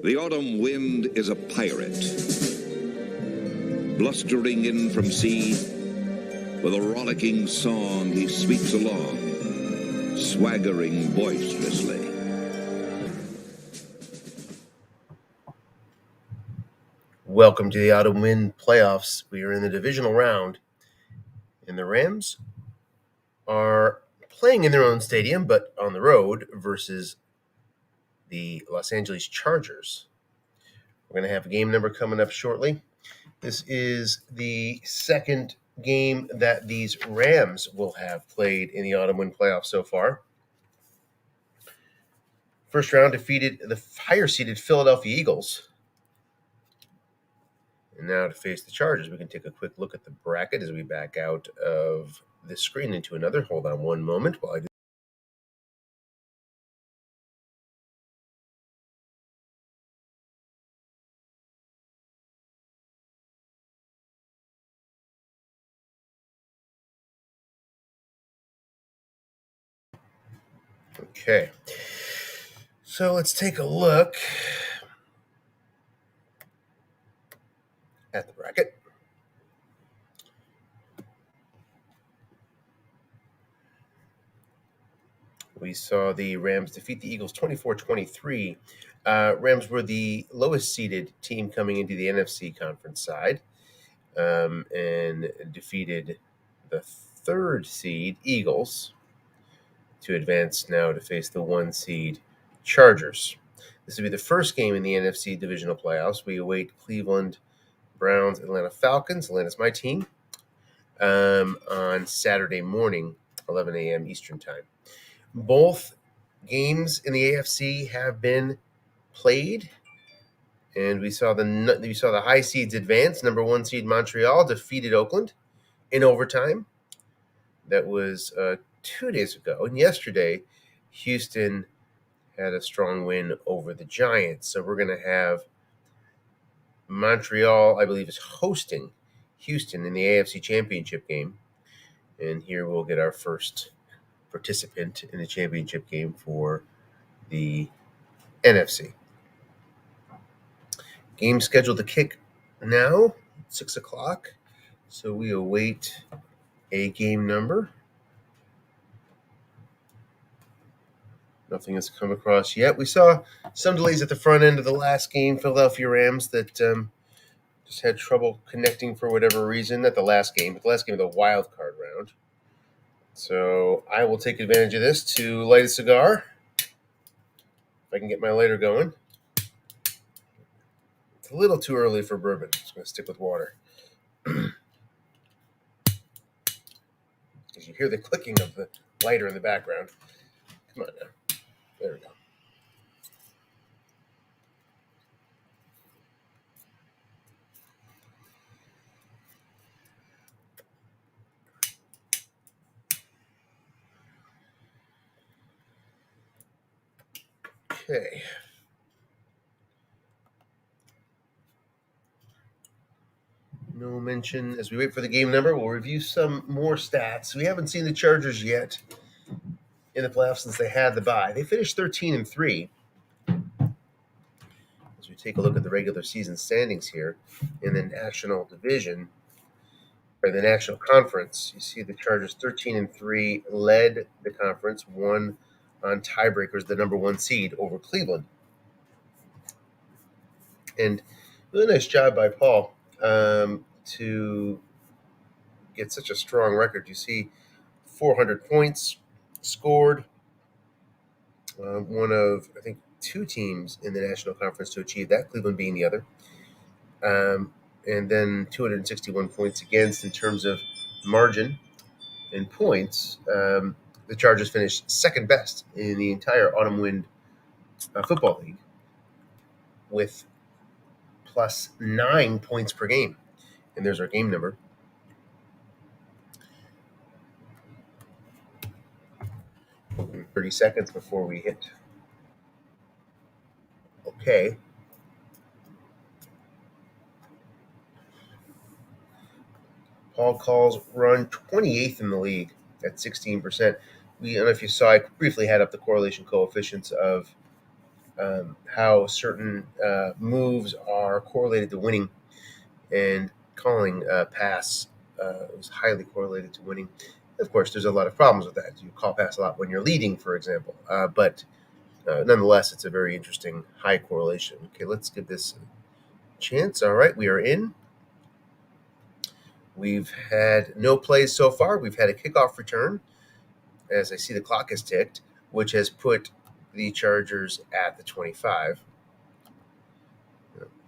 The autumn wind is a pirate, blustering in from sea. With a rollicking song, he sweeps along, swaggering boisterously. Welcome to the Autumn Wind Playoffs. We are in the divisional round, and the Rams are playing in their own stadium, but on the road versus the Los Angeles Chargers. We're going to have a game number coming up shortly. This is the second game that these Rams will have played in the Autumn Wind Playoffs so far. First round defeated the higher-seeded Philadelphia Eagles. And now to face the Chargers, we can take a quick look at the bracket as we back out of this screen into another. Hold on one moment while I do. Okay. So let's take a look at the bracket. We saw the Rams defeat the Eagles 24-23. Rams were the lowest seeded team coming into the NFC conference side and defeated the third seed Eagles to advance now to face the 1 seed Chargers. This will be the first game in the NFC Divisional Playoffs. We await Cleveland Browns, Atlanta Falcons. Atlanta's my team. On Saturday morning, 11 a.m. Eastern Time. Both games in the AFC have been played, and we saw the high seeds advance. Number 1 seed Montreal defeated Oakland in overtime. That was 2 days ago, and yesterday Houston had a strong win over the Giants. So we're going to have Montreal, I believe, is hosting Houston in the AFC Championship game, and here we'll get our first participant in the championship game for the NFC. Game scheduled to kick now, 6 o'clock. So we await a game number. Nothing has come across yet. We saw some delays at the front end of the last game, Philadelphia Rams, that just had trouble connecting for whatever reason at the last game, but the last game of the wild card round. So I will take advantage of this to light a cigar. If I can get my lighter going. It's a little too early for bourbon. I'm just going to stick with water. As you hear the clicking of the lighter in the background. Come on now. There we go. Okay. No mention. As we wait for the game number, we'll review some more stats. We haven't seen the Chargers yet in the playoffs since they had the bye. They finished 13-3. As we take a look at the regular season standings here in the National Division, or the National Conference, you see the Chargers 13-3 led the conference, won on tiebreakers, the number 1 seed over Cleveland. And really nice job by Paul to get such a strong record. You see 400 points scored. One of, I think, 2 teams in the National Conference to achieve that, Cleveland being the other. And then 261 points against in terms of margin and points. The Chargers finished second best in the entire Autumn Wind Football League with plus 9 points per game. And there's our game number. And 30 seconds before we hit. Okay. Paul calls run 28th in the league at 16%. I don't know if you saw, I briefly had up the correlation coefficients of how certain moves are correlated to winning, and calling pass is highly correlated to winning. Of course, there's a lot of problems with that. You call pass a lot when you're leading, for example, but nonetheless, it's a very interesting high correlation. Okay, let's give this a chance. All right, we are in. We've had no plays so far. We've had a kickoff return, as I see the clock has ticked, which has put the Chargers at the 25.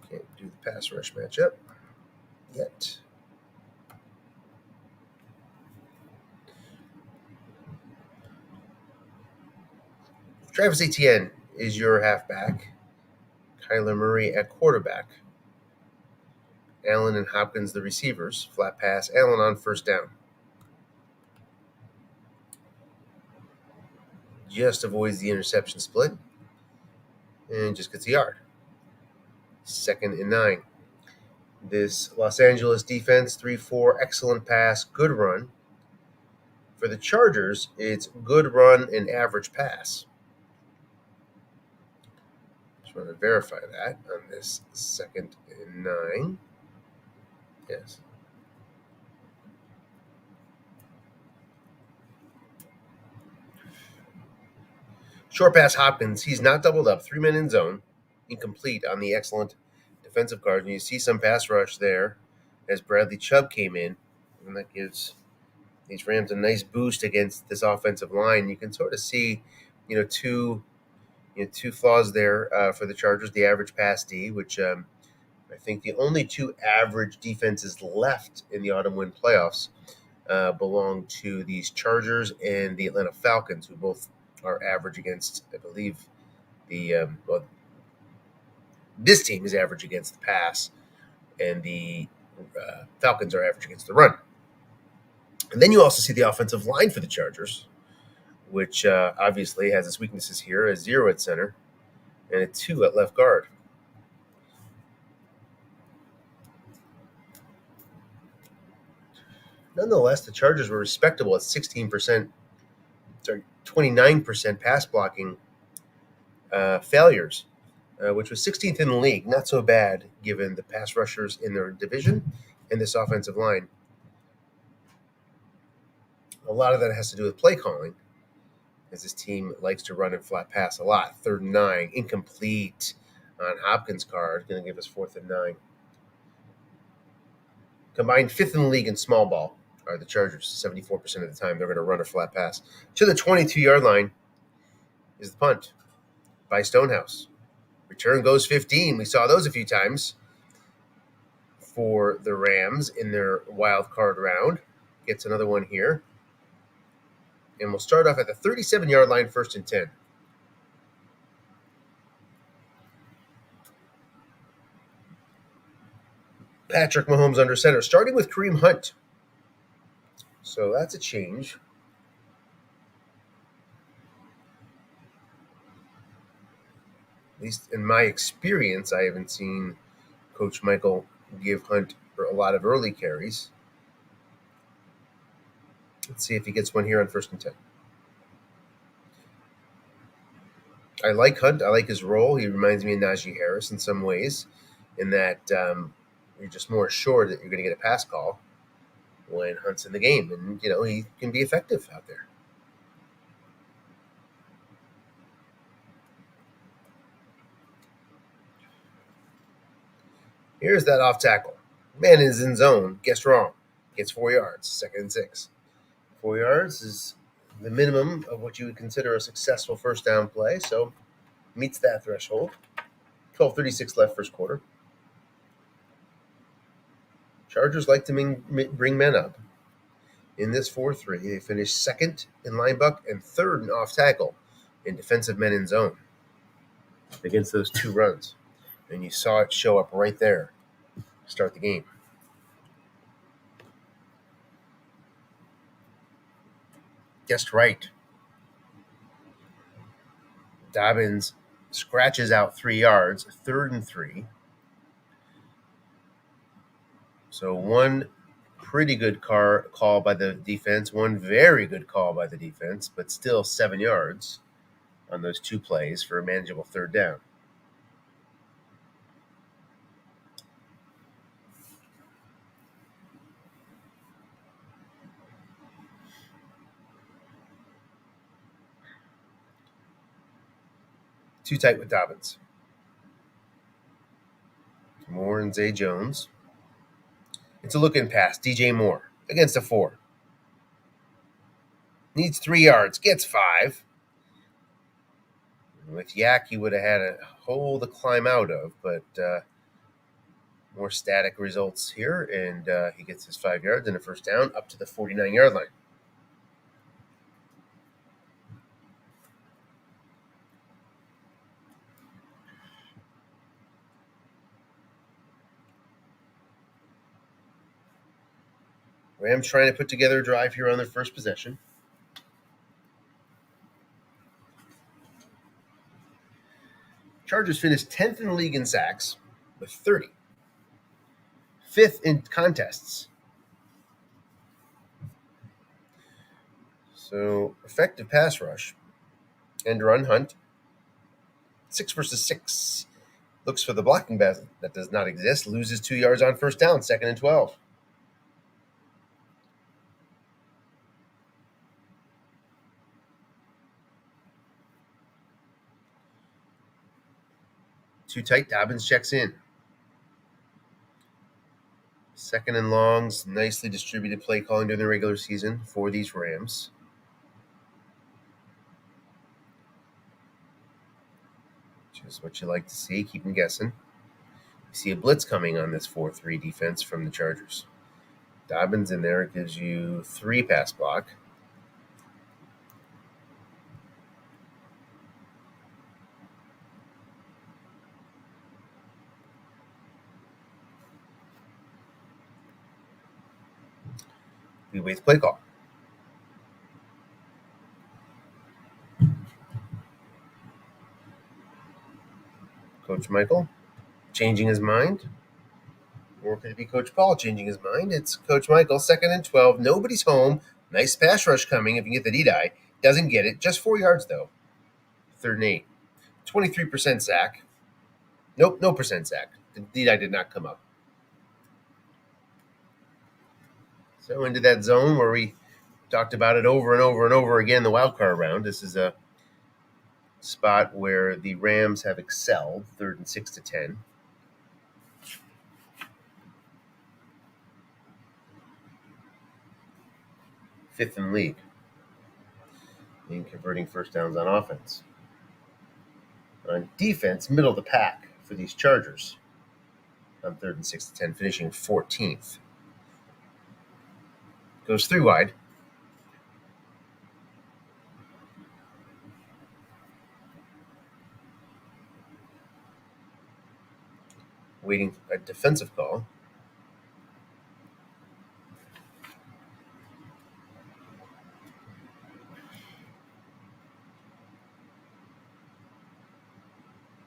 Can't do the pass rush matchup yet. Travis Etienne is your halfback. Kyler Murray at quarterback. Allen and Hopkins the receivers. Flat pass. Allen on first down. Just avoids the interception split and just gets a yard. 2nd and 9. This Los Angeles defense, 3-4, excellent pass, good run. For the Chargers, it's good run and average pass. Just want to verify that on this 2nd and 9. Yes. Short pass Hopkins. He's not doubled up. 3 men in zone. Incomplete on the excellent defensive guard. And you see some pass rush there as Bradley Chubb came in. And that gives these Rams a nice boost against this offensive line. You can sort of see, two flaws there for the Chargers. The average pass D, which I think the only two average defenses left in the autumn win playoffs belong to these Chargers and the Atlanta Falcons, who both are average against, I believe, this team is average against the pass, and the Falcons are average against the run. And then you also see the offensive line for the Chargers, which obviously has its weaknesses here: a 0 at center and a 2 at left guard. Nonetheless, the Chargers were respectable at 29% pass blocking failures, which was 16th in the league. Not so bad given the pass rushers in their division and this offensive line. A lot of that has to do with play calling, as this team likes to run and flat pass a lot. 3rd and 9, incomplete on Hopkins' card, going to give us 4th and 9. Combined 5th in the league in small ball are the Chargers. 74% of the time they're going to run a flat pass. To the 22-yard line is the punt by Stonehouse. Return goes 15. We saw those a few times for the Rams in their wild card round. Gets another one here. And we'll start off at the 37-yard line, 1st and 10. Patrick Mahomes under center, starting with Kareem Hunt. So that's a change. At least in my experience, I haven't seen Coach Michael give Hunt a lot of early carries. Let's see if he gets one here on 1st and 10. I like Hunt. I like his role. He reminds me of Najee Harris in some ways, in that you're just more assured that you're going to get a pass call when Hunt's in the game. And, he can be effective out there. Here's that off tackle. Man is in zone. Guess wrong. Gets 4 yards. 2nd and 6. 4 yards is the minimum of what you would consider a successful first down play. So meets that threshold. 12:36 left first quarter. Chargers like to bring men up. In this 4-3, they finished 2nd in linebuck and 3rd in off tackle in defensive men in zone against those 2 runs. And you saw it show up right there to start the game. Guessed right. Dobbins scratches out 3 yards, 3rd and 3. So one pretty good call by the defense, one very good call by the defense, but still 7 yards on those 2 plays for a manageable third down. Too tight with Dobbins. Moore and Zay Jones. It's a look-in pass. DJ Moore against a 4. Needs 3 yards. Gets 5. With Yak, he would have had a hole to climb out of, but more static results here, and he gets his 5 yards and a first down up to the 49-yard line. Rams trying to put together a drive here on their first possession. Chargers finished 10th in the league in sacks with 30. 5th in contests. So effective pass rush. End run hunt. 6 versus 6. Looks for the blocking basket that does not exist. Loses 2 yards on first down. 2nd and 12. Too tight. Dobbins checks in. 2nd and longs. Nicely distributed play calling during the regular season for these Rams. Which is what you like to see. Keep them guessing. You see a blitz coming on this 4-3 defense from the Chargers. Dobbins in there gives you 3 pass block. We wait the play call. Coach Michael changing his mind. Or could it be Coach Paul changing his mind? It's Coach Michael, 2nd and 12. Nobody's home. Nice pass rush coming if you get the D-die. Doesn't get it. Just 4 yards, though. 3rd and 8. 23% sack. Nope, no percent sack. The D-die did not come up. So into that zone where we talked about it over and over and over again, the wild card round. This is a spot where the Rams have excelled, 3rd and 6 to 10. Fifth in league in converting first downs on offense. On defense, middle of the pack for these Chargers on 3rd and 6 to 10, finishing 14th. Goes 3 wide. Waiting a defensive call.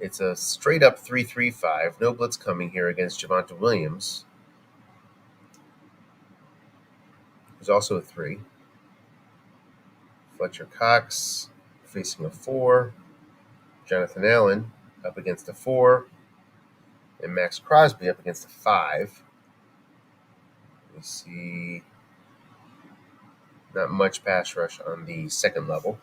It's a straight up 3-3-5. No blitz coming here against Javonte Williams. There's also a 3. Fletcher Cox facing a 4. Jonathan Allen up against a 4. And Max Crosby up against a 5. We see not much pass rush on the second level.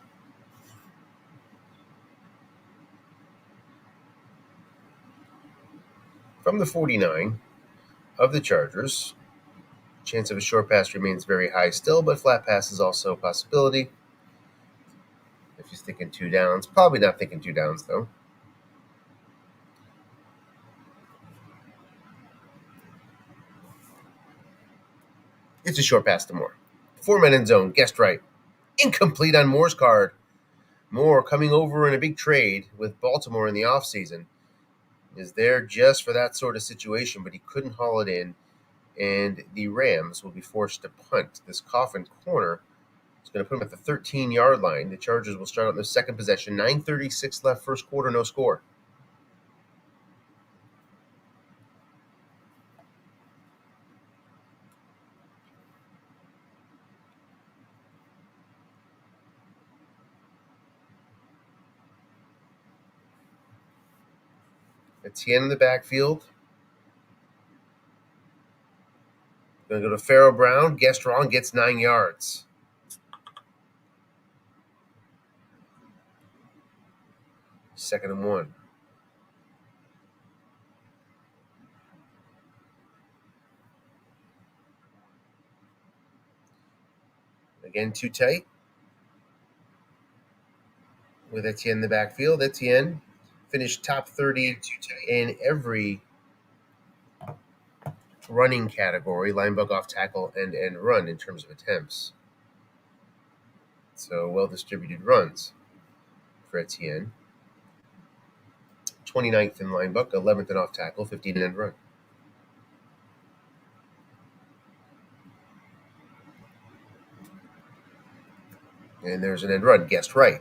From the 49 of the Chargers, chance of a short pass remains very high still, but flat pass is also a possibility. If he's thinking 2 downs, probably not thinking 2 downs though. It's a short pass to Moore. 4 men in zone, guessed right. Incomplete on Moore's card. Moore coming over in a big trade with Baltimore in the offseason. Is there just for that sort of situation, but he couldn't haul it in, and the Rams will be forced to punt. This coffin corner is going to put them at the 13-yard line. The Chargers will start on their second possession. 9:36 left, first quarter, no score. Etienne in the backfield. Going to go to Farrell Brown. Guessed wrong. Gets 9 yards. Second and 1. Again, too tight. With Etienne in the backfield. Etienne finished top 30 in every running category, linebacker, off tackle, and run in terms of attempts. So well-distributed runs for Etienne. 29th in linebacker, 11th in off tackle, 15th in end run. And there's an end run. Guessed right.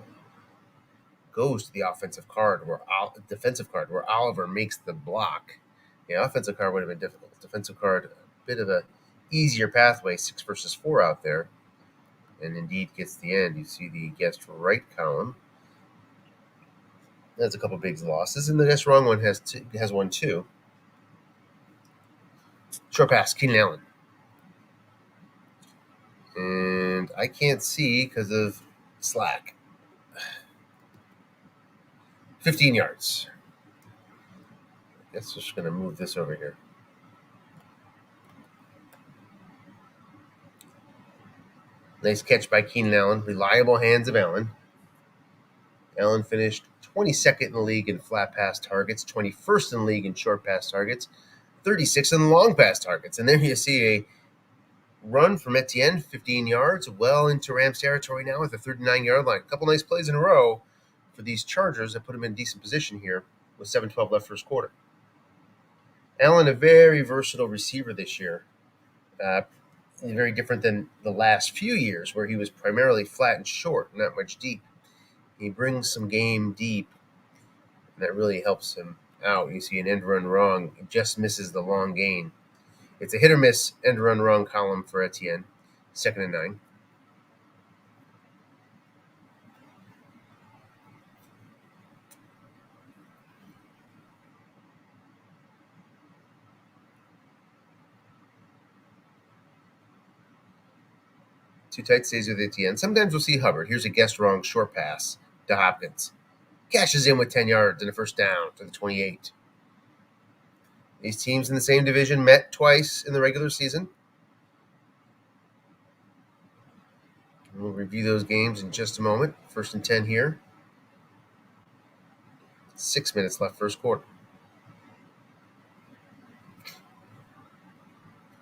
Goes to the defensive card where Oliver makes the block. The offensive card would have been difficult. Defensive card, a bit of a easier pathway, 6 versus 4 out there. And indeed gets the end. You see the guessed right column. That's a couple big losses. And the guessed wrong one has one too. Short pass, Keenan Allen. And I can't see because of slack. 15 yards. I guess we're just going to move this over here. Nice catch by Keenan Allen. Reliable hands of Allen. Allen finished 22nd in the league in flat pass targets, 21st in the league in short pass targets, 36th in long pass targets. And there you see a run from Etienne, 15 yards, well into Rams territory now with a 39-yard line. A couple nice plays in a row for these Chargers that put them in decent position here with 7:12 left first quarter. Allen, a very versatile receiver this year. Very different than the last few years where he was primarily flat and short, not much deep. He brings some game deep, and that really helps him out. You see an end run wrong. It just misses the long gain. It's a hit or miss end run wrong column for Etienne. 2nd and 9. Too tight, stays with Etienne. Sometimes we'll see Hubbard. Here's a guessed wrong short pass to Hopkins. Cashes in with 10 yards and a first down to the 28. These teams in the same division met twice in the regular season. We'll review those games in just a moment. 1st and 10 here. 6 minutes left first quarter.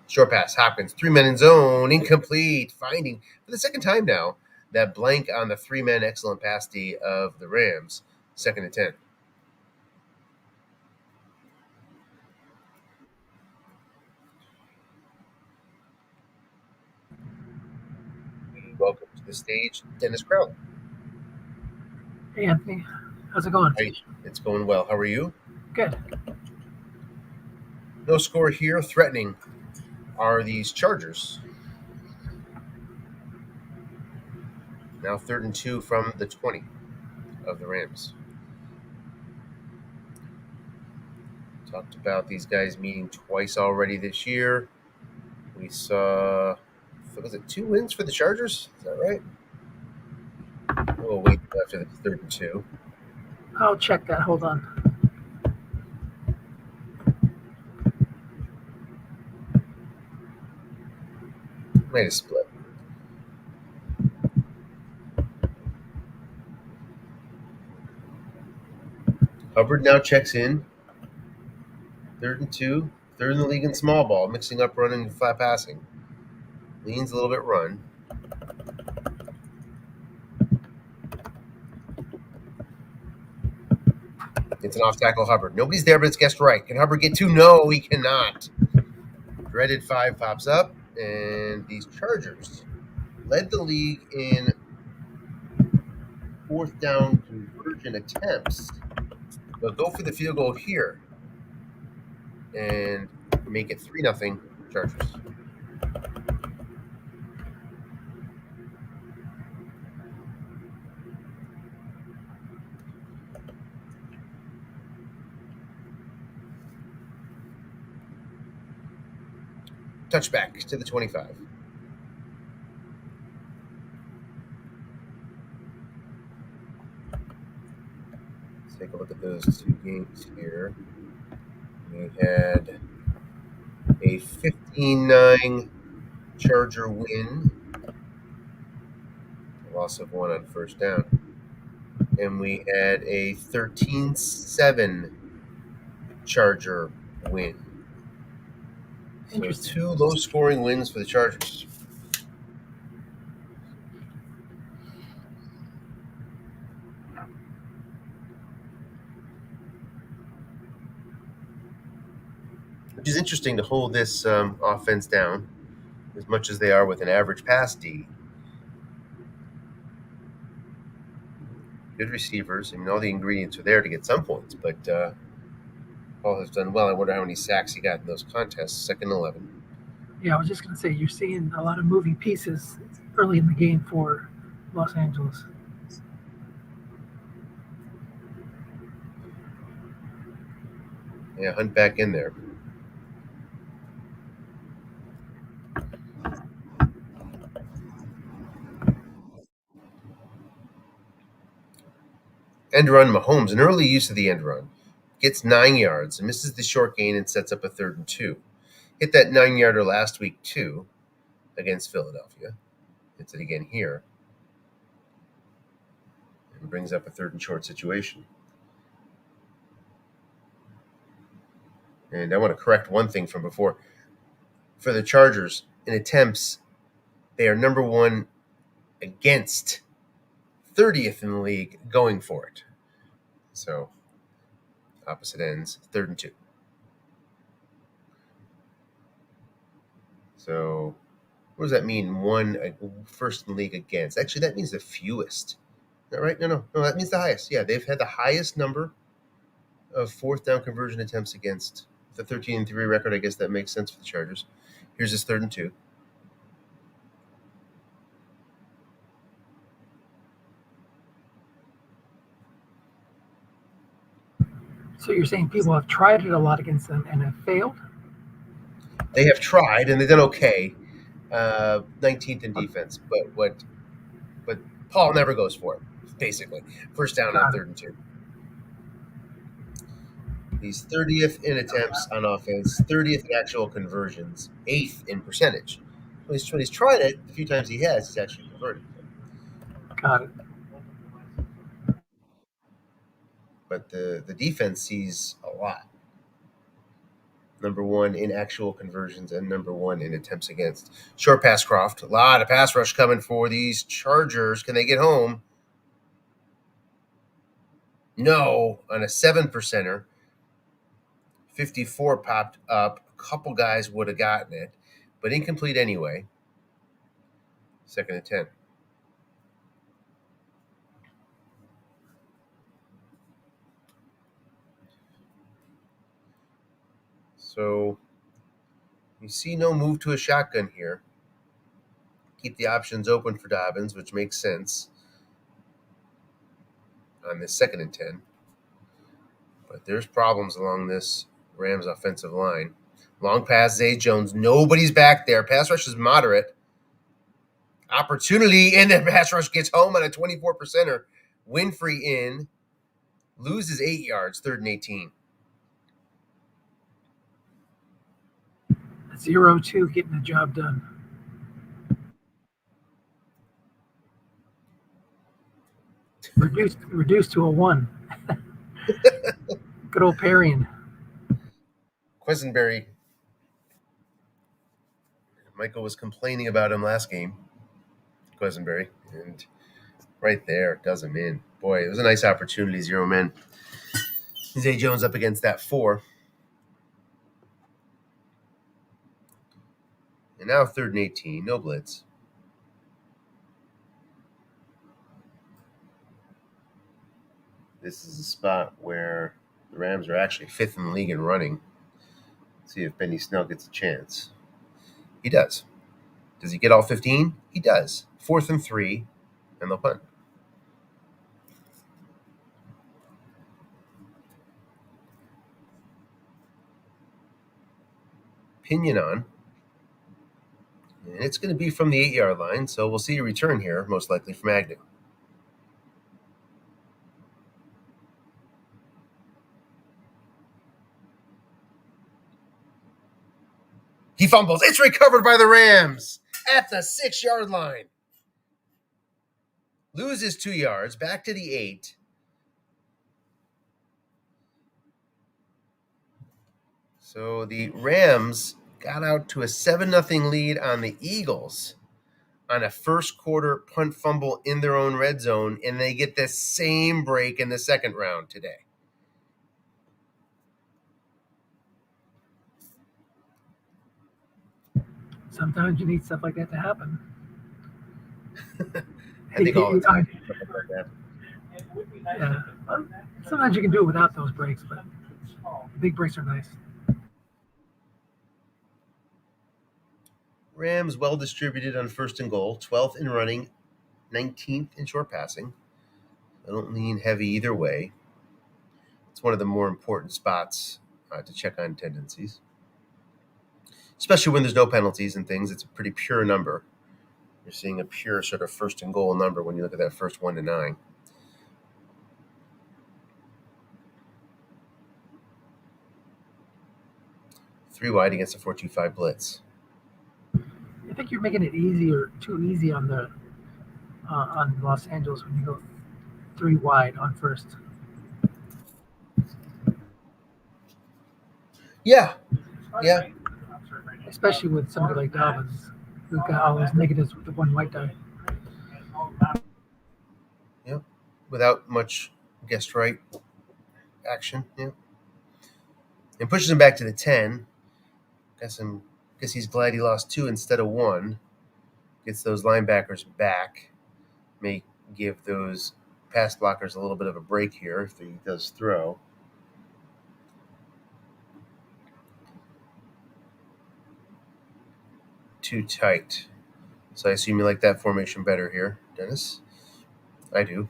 Short pass, Hopkins, 3 men in zone, incomplete. Finding, for the second time now, that blank on the 3-man excellent pass D of the Rams. 2nd and 10. We welcome to the stage Dennis Crowley. Hey, Anthony. How's it going? Hey, it's going well. How are you? Good. No score here. Threatening are these Chargers. Now 3rd and 2 from the 20 of the Rams. Talked about these guys meeting twice already this year. We saw, was it 2 wins for the Chargers? Is that right? We'll wait after the 3rd and 2. I'll check that. Hold on. Might have split. Hubbard now checks in. 3rd and 2. 3rd in the league in small ball, mixing up running and flat passing. Leans a little bit run. It's an off-tackle Hubbard. Nobody's there, but it's guessed right. Can Hubbard get 2? No, he cannot. Dreaded 5 pops up, and these Chargers led the league in 4th down conversion attempts. They'll go for the field goal here and make it 3-0 Chargers. touchback to the 25. Let's take a look at those two games here. We had a 15-9 Charger win, a loss of 1 on first down. And we had a 13-7 Charger win. So Interesting. 2 low-scoring wins for the Chargers. Which is interesting to hold this offense down as much as they are with an average pass D. Good receivers. I mean, all the ingredients are there to get some points, but Paul has done well. I wonder how many sacks he got in those contests. 2nd and 11. Yeah, I was just going to say, you're seeing a lot of moving pieces early in the game for Los Angeles. Yeah, Hunt back in there. End run Mahomes, an early use of the end run. Gets 9 yards and misses the short gain and sets up a 3rd and 2. Hit that 9-yarder last week, too, against Philadelphia. Hits it again here. And brings up a 3rd and short situation. And I want to correct one thing from before. For the Chargers, in attempts, they are number 1 against 30th in the league going for it. So, opposite ends, 3rd and 2. So, what does that mean? 1 first in the league against. Actually, that means the fewest. Is that right? No, that means the highest. Yeah, they've had the highest number of 4th down conversion attempts against. The 13-3 record, I guess that makes sense for the Chargers. Here's his 3rd and 2. So you're saying people have tried it a lot against them and have failed? They have tried and they've done okay. 19th in defense, but Paul never goes for it. Basically, first down on 3rd and 2. He's 30th in attempts on offense, 30th in actual conversions, 8th in percentage. When he's tried it, a few times he has, he's actually converted. Got it. But the defense sees a lot. Number 1 in actual conversions and number 1 in attempts against. Short pass Croft. A lot of pass rush coming for these Chargers. Can they get home? No, on a 7%er. 54 popped up. A couple guys would have gotten it, but incomplete anyway. 2nd and 10. So you see no move to a shotgun here. Keep the options open for Dobbins, which makes sense on this 2nd and 10. But there's problems along this Rams offensive line. Long pass, Zay Jones. Nobody's back there. Pass rush is moderate. Opportunity, and then pass rush gets home on a 24%er. Winfrey in. Loses 8 yards, 3rd and 18. 0-2 getting the job done. Reduced to a 1. Good old Parian. Quisenberry. Michael was complaining about him last game. Quisenberry. And right there, does him in. Boy, it was a nice opportunity, 0 men. Zay Jones up against that 4. And now 3rd and 18. No blitz. This is a spot where the Rams are actually 5th in the league in running. Let's see if Benny Snell gets a chance. He does. Does he get all 15? He does. 4th and 3, and they'll punt. Pinion on. And it's going to be from the 8-yard line, so we'll see a return here, most likely from Agnew. He fumbles. It's recovered by the Rams at the 6-yard line. Loses 2 yards, back to the 8. So the Rams got out to a 7-0 lead on the Eagles on a first quarter punt fumble in their own red zone, and they get the same break in the second round today. Sometimes you need stuff like that to happen. I think all the time. Yeah. Well, sometimes you can do it without those breaks, but big breaks are nice. Rams well distributed on first and goal, 12th in running, 19th in short passing. I don't lean heavy either way. It's one of the more important spots to check on tendencies, especially when there's no penalties and things. It's a pretty pure number. You're seeing a pure sort of first and goal number when you look at that first 1 to 9. Three wide against a 4-2-5 blitz. I think you're making it too easy on the on Los Angeles when you go 3 wide on first. Yeah. Especially with somebody like Dobbins, who's got all those negatives with the 1 white die. Yep. Without much guessed right action. Yeah. And pushes him back to the 10. Guess he's glad he lost 2 instead of 1. Gets those linebackers back. May give those pass blockers a little bit of a break here if he does throw. Too tight. So I assume you like that formation better here, Dennis? I do.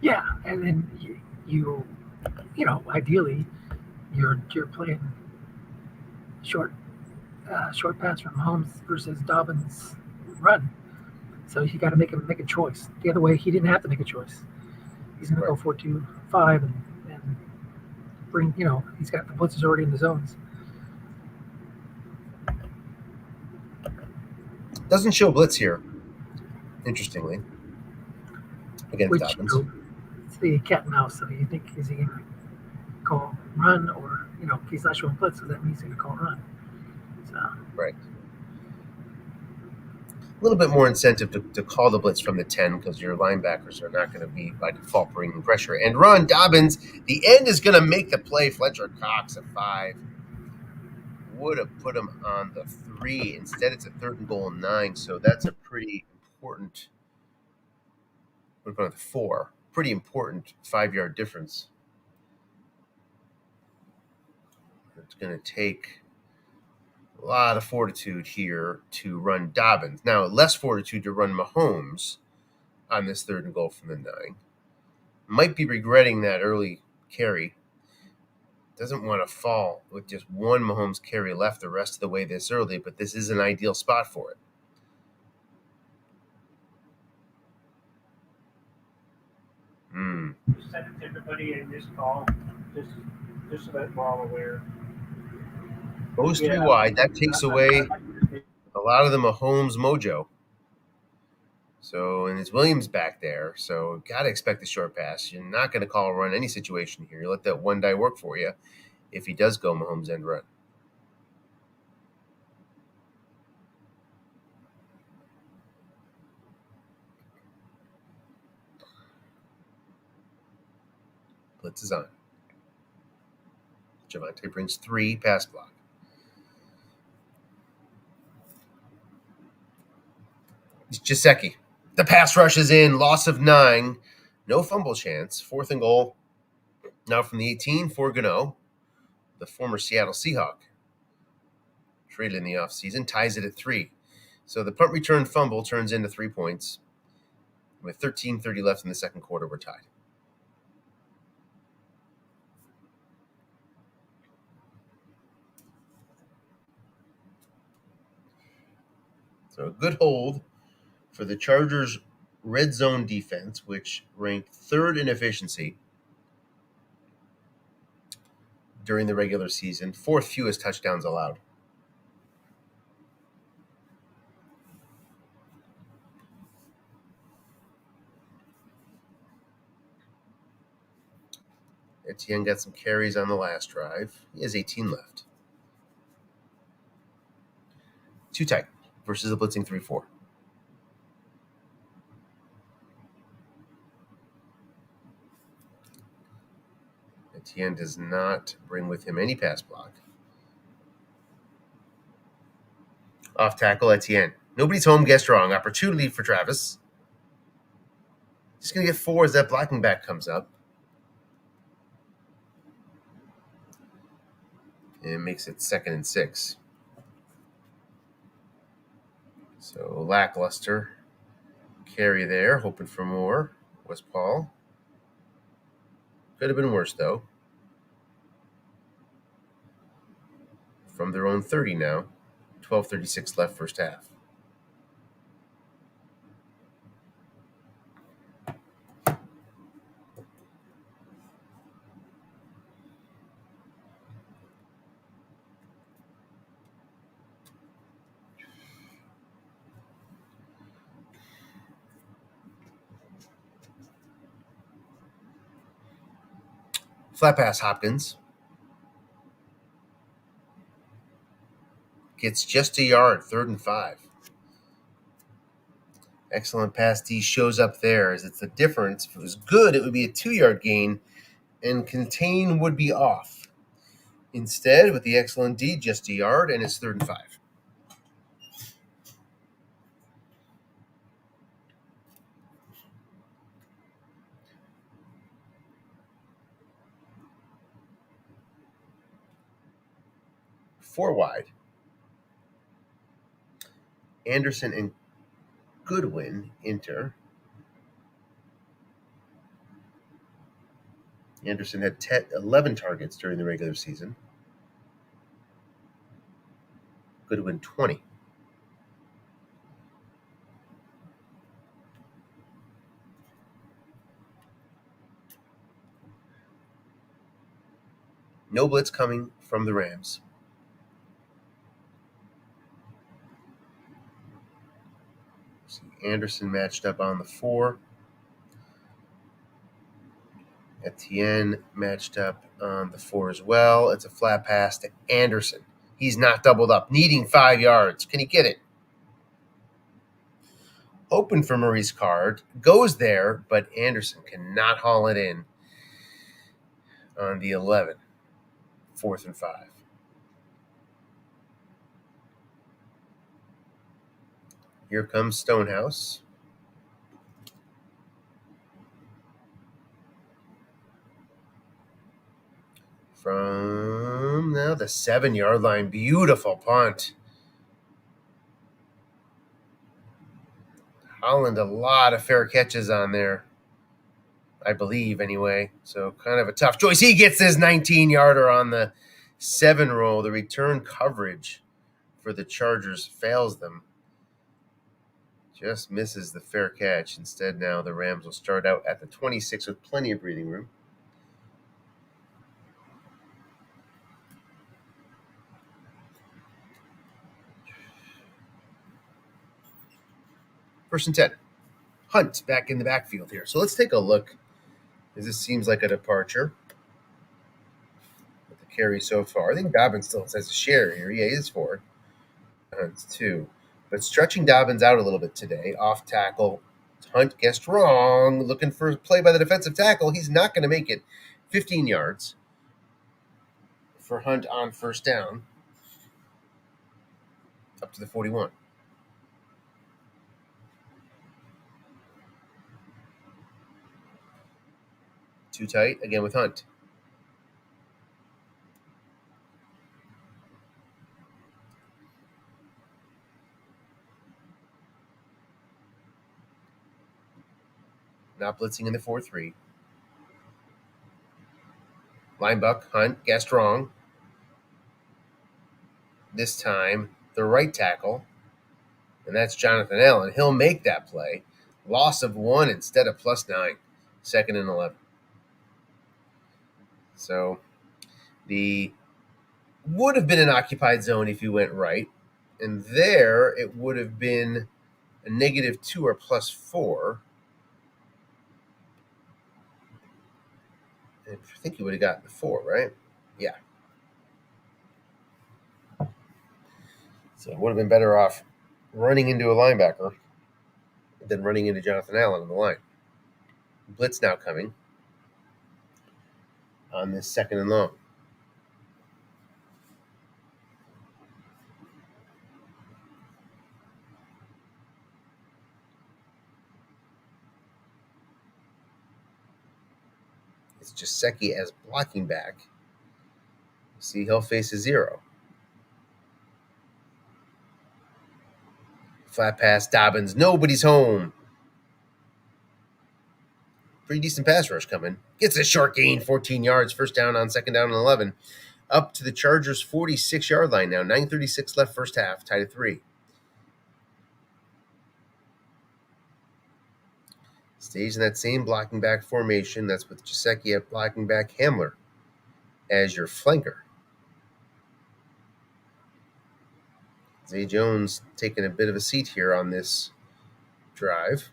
Yeah, and then you ideally you're playing short pass from Holmes versus Dobbins run. So you got to make a choice. The other way, he didn't have to make a choice. He's going to go 4-2-5 and bring. He's got the blitzes already in the zones. Doesn't show blitz here, interestingly, against Dobbins. It's the cat and mouse. So you think, is he going to call run, or if he's not showing blitz, so that means he's going to call run. So. Right. A little bit more incentive to call the blitz from the 10 because your linebackers are not going to be by default bringing pressure. And run, Dobbins, the end is going to make the play. Fletcher Cox at 5. Would have put him on the 3. Instead, it's a 3rd and goal and 9. So that's a pretty important. Would have gone to 4. Pretty important 5-yard difference. It's going to take a lot of fortitude here to run Dobbins. Now, less fortitude to run Mahomes on this 3rd and goal from the 9. Might be regretting that early carry. Doesn't want to fall with just one Mahomes carry left the rest of the way this early, but this is an ideal spot for it. Send it to everybody in this call, just so that we're all aware. Goes 3 wide. That takes away a lot of the Mahomes mojo. So, and it's Williams back there. So, got to expect the short pass. You're not going to call a run any situation here. You let that 1 die work for you if he does go Mahomes end run. Blitz is on. Javonte brings 3 pass block. It's Gesicki. The pass rush is in. Loss of 9. No fumble chance. 4th and goal. Now from the 18 for Gano, the former Seattle Seahawk. Traded in the offseason. Ties it at 3. So the punt return fumble turns into 3 points. With 13:30 left in the second quarter, we're tied. So a good hold for the Chargers' red zone defense, which ranked third in efficiency during the regular season, fourth fewest touchdowns allowed. Etienne got some carries on the last drive. He has 18 left. 2 tight versus a blitzing 3-4. Etienne does not bring with him any pass block. Off tackle, Etienne. Nobody's home, guessed wrong. Opportunity for Travis. He's going to get 4 as that blocking back comes up. And makes it 2nd and 6. So lackluster carry there, hoping for more. Was Paul. Could have been worse, though. From their own 30 now. 12:36 left first half. Flat pass, Hopkins. Gets just a yard, 3rd and 5. Excellent pass D shows up there as it's the difference. If it was good, it would be a 2-yard gain, and contain would be off. Instead, with the excellent D, just a yard, and it's 3rd and 5. Four wide. Anderson and Goodwin enter. Anderson had 11 targets during the regular season. Goodwin, 20. No blitz coming from the Rams. See Anderson matched up on the 4. Etienne matched up on the 4 as well. It's a flat pass to Anderson. He's not doubled up, needing 5 yards. Can he get it? Open for Maurice Card. Goes there, but Anderson cannot haul it in on the 11. 4th and 5. Here comes Stonehouse. From now the 7-yard line. Beautiful punt. Holland, a lot of fair catches on there, I believe, anyway. So kind of a tough choice. He gets his 19-yarder on the 7 roll. The return coverage for the Chargers fails them. Just misses the fair catch. Instead, now the Rams will start out at the 26 with plenty of breathing room. First and 10. Hunt back in the backfield here. So let's take a look, as this seems like a departure with the carry so far. I think Dobbins still has a share here. Yeah, he is 4. Hunt's 2. But stretching Dobbins out a little bit today. Off tackle. Hunt guessed wrong. Looking for a play by the defensive tackle. He's not going to make it. 15 yards for Hunt on first down. Up to the 41. Too tight. Again with Hunt. Not blitzing in the 4-3. Linebuck, Hunt, guessed wrong. This time, the right tackle. and that's Jonathan Allen. He'll make that play. Loss of 1 instead of +9. 2nd and 11. So the would have been an occupied zone if you went right, and there it would have been a -2 or +4. I think you would have gotten the 4, right? Yeah. So it would have been better off running into a linebacker than running into Jonathan Allen on the line. Blitz now coming on this 2nd and long. It's Jaceki as blocking back. See, he'll face a 0. Flat pass, Dobbins. Nobody's home. Pretty decent pass rush coming. Gets a short gain, 14 yards. 1st down on 2nd down and 11. Up to the Chargers' 46-yard line now. 9:36 left first half. Tied at 3. Stays in that same blocking back formation. That's with Jaceki at blocking back, Hamler as your flanker. Zay Jones taking a bit of a seat here on this drive.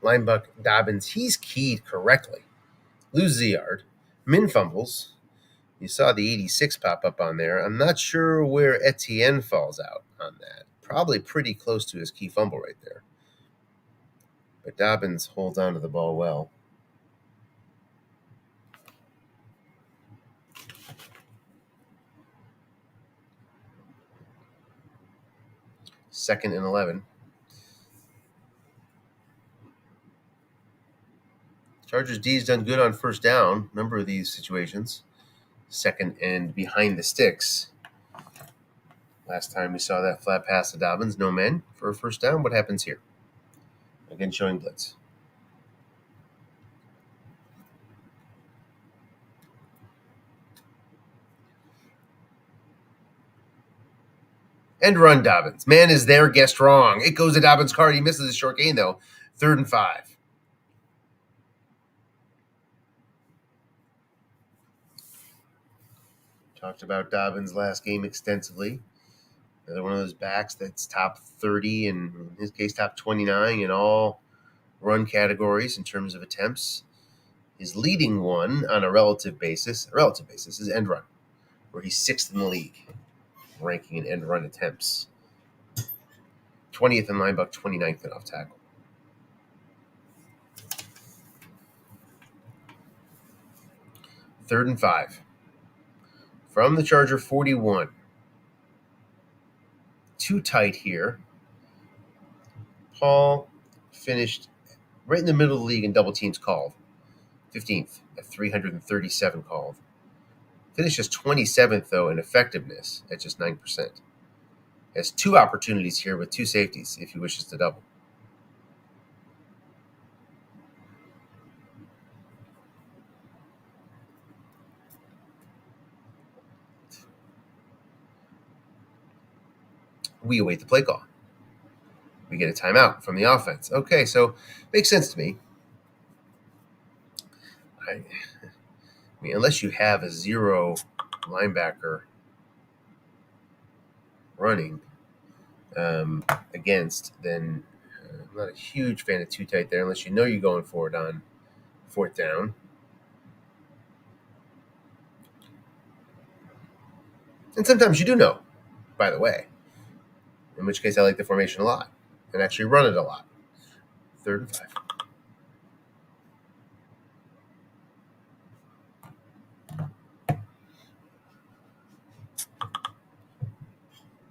Linebucker Dobbins, he's keyed correctly. Loses a yard. Min fumbles. You saw the 86 pop up on there. I'm not sure where Etienne falls out on that. Probably pretty close to his key fumble right there. But Dobbins holds on to the ball well. Second and 11. Chargers D's done good on 1st down. Number of these situations. 2nd and behind the sticks. Last time we saw that flat pass to Dobbins, no men for a 1st down. What happens here? Again, showing blitz. And run Dobbins. Man is there, guessed wrong. It goes to Dobbins' card. He misses a short gain, though. 3rd and 5. Talked about Dobbins' last game extensively. Another one of those backs that's top 30, and in his case, top 29 in all run categories in terms of attempts. His leading one on a relative basis is end run, where he's 6th in the league, ranking in end run attempts. 20th in linebacker, 29th in off tackle. Third and 5. From the Charger 41. Too tight here. Paul finished right in the middle of the league in double teams called. 15th at 337 called. Finishes 27th, though, in effectiveness at just 9%. Has 2 opportunities here with 2 safeties if he wishes to double. We await the play call. We get a timeout from the offense. Okay, so makes sense to me. I mean, unless you have a 0 linebacker running against, then I'm not a huge fan of too tight there unless you know you're going for it on 4th down. And sometimes you do know, by the way, in which case I like the formation a lot and actually run it a lot. 3rd and 5.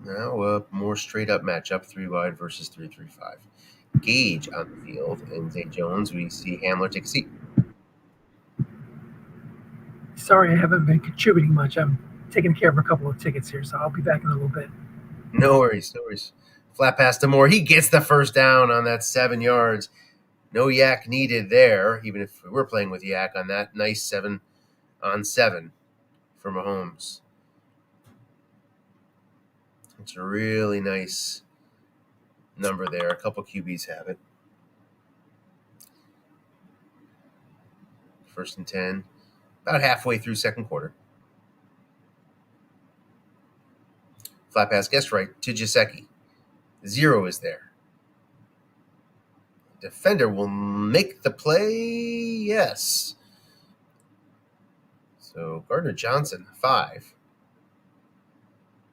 Now a more straight-up matchup, 3 wide versus 3-3-5. Gage on the field, and Zay Jones. We see Hamler take a seat. Sorry, I haven't been contributing much. I'm taking care of a couple of tickets here, so I'll be back in a little bit. No worries, no worries. Flat pass to Moore. He gets the 1st down on that 7 yards. No yak needed there, even if we were playing with yak on that nice 7-on-7 for Mahomes. It's a really nice number there. A couple QBs have it. 1st and 10, about halfway through second quarter. Flat pass, guess right, to Gesicki. 0 is there. Defender will make the play. Yes. So Gardner Johnson, 5.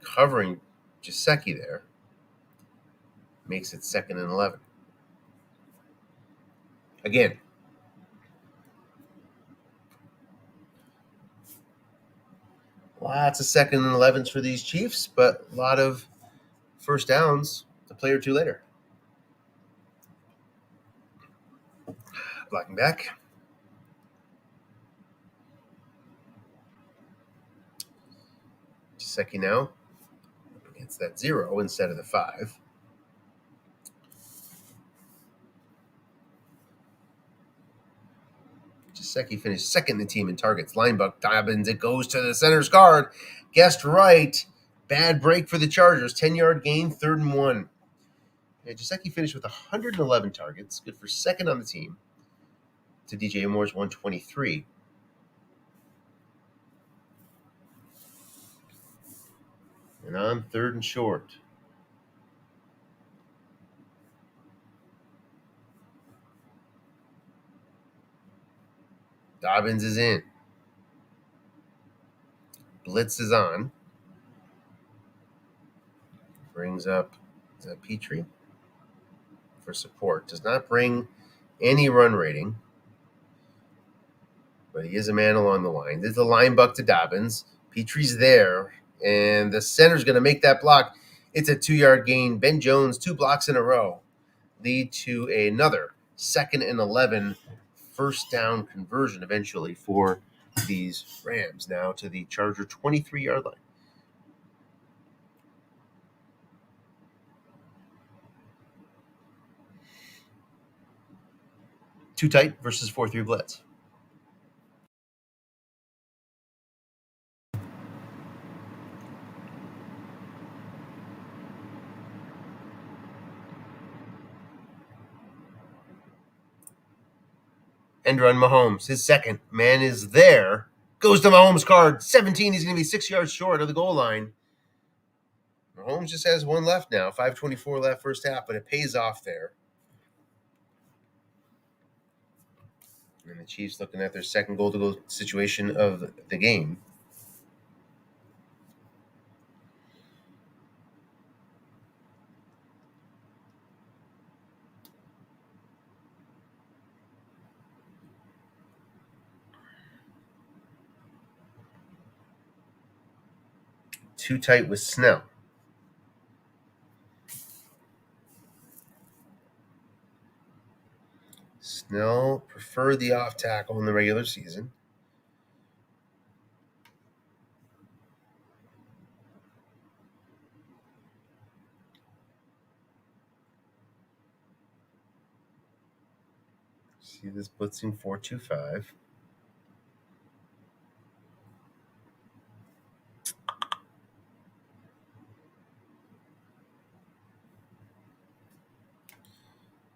Covering Gesicki there. Makes it 2nd and 11. Again. Lots of 2nd and 11s for these Chiefs, but a lot of first downs a play or two later. Blocking back. Gesicki now against that 0 instead of the 5. Gesicki finished 2nd in the team in targets. Linebuck Dobbins, it goes to the center's guard. Guessed right. Bad break for the Chargers. 10-yard gain, 3rd and 1. Yeah, Gesicki finished with 111 targets. Good for 2nd on the team. To DJ Moore's 123. And on 3rd and short. Dobbins is in. Blitz is on. Brings up Petrie for support. Does not bring any run rating. But he is a man along the line. There's the line buck to Dobbins. Petrie's there. And the center's going to make that block. It's a 2-yard gain. Ben Jones, 2 blocks in a row, lead to another 2nd and 11 first down conversion eventually for these Rams. Now to the Charger 23-yard line. Too tight versus 4-3 blitz. End run Mahomes, his 2nd. Man is there. Goes to Mahomes' card. 17. He's going to be 6 yards short of the goal line. Mahomes just has 1 left now. 5:24 left first half, but it pays off there. And the Chiefs looking at their 2nd goal-to-go situation of the game. Too tight with Snell. Snell preferred the off tackle in the regular season. See this blitzing 4-2-5.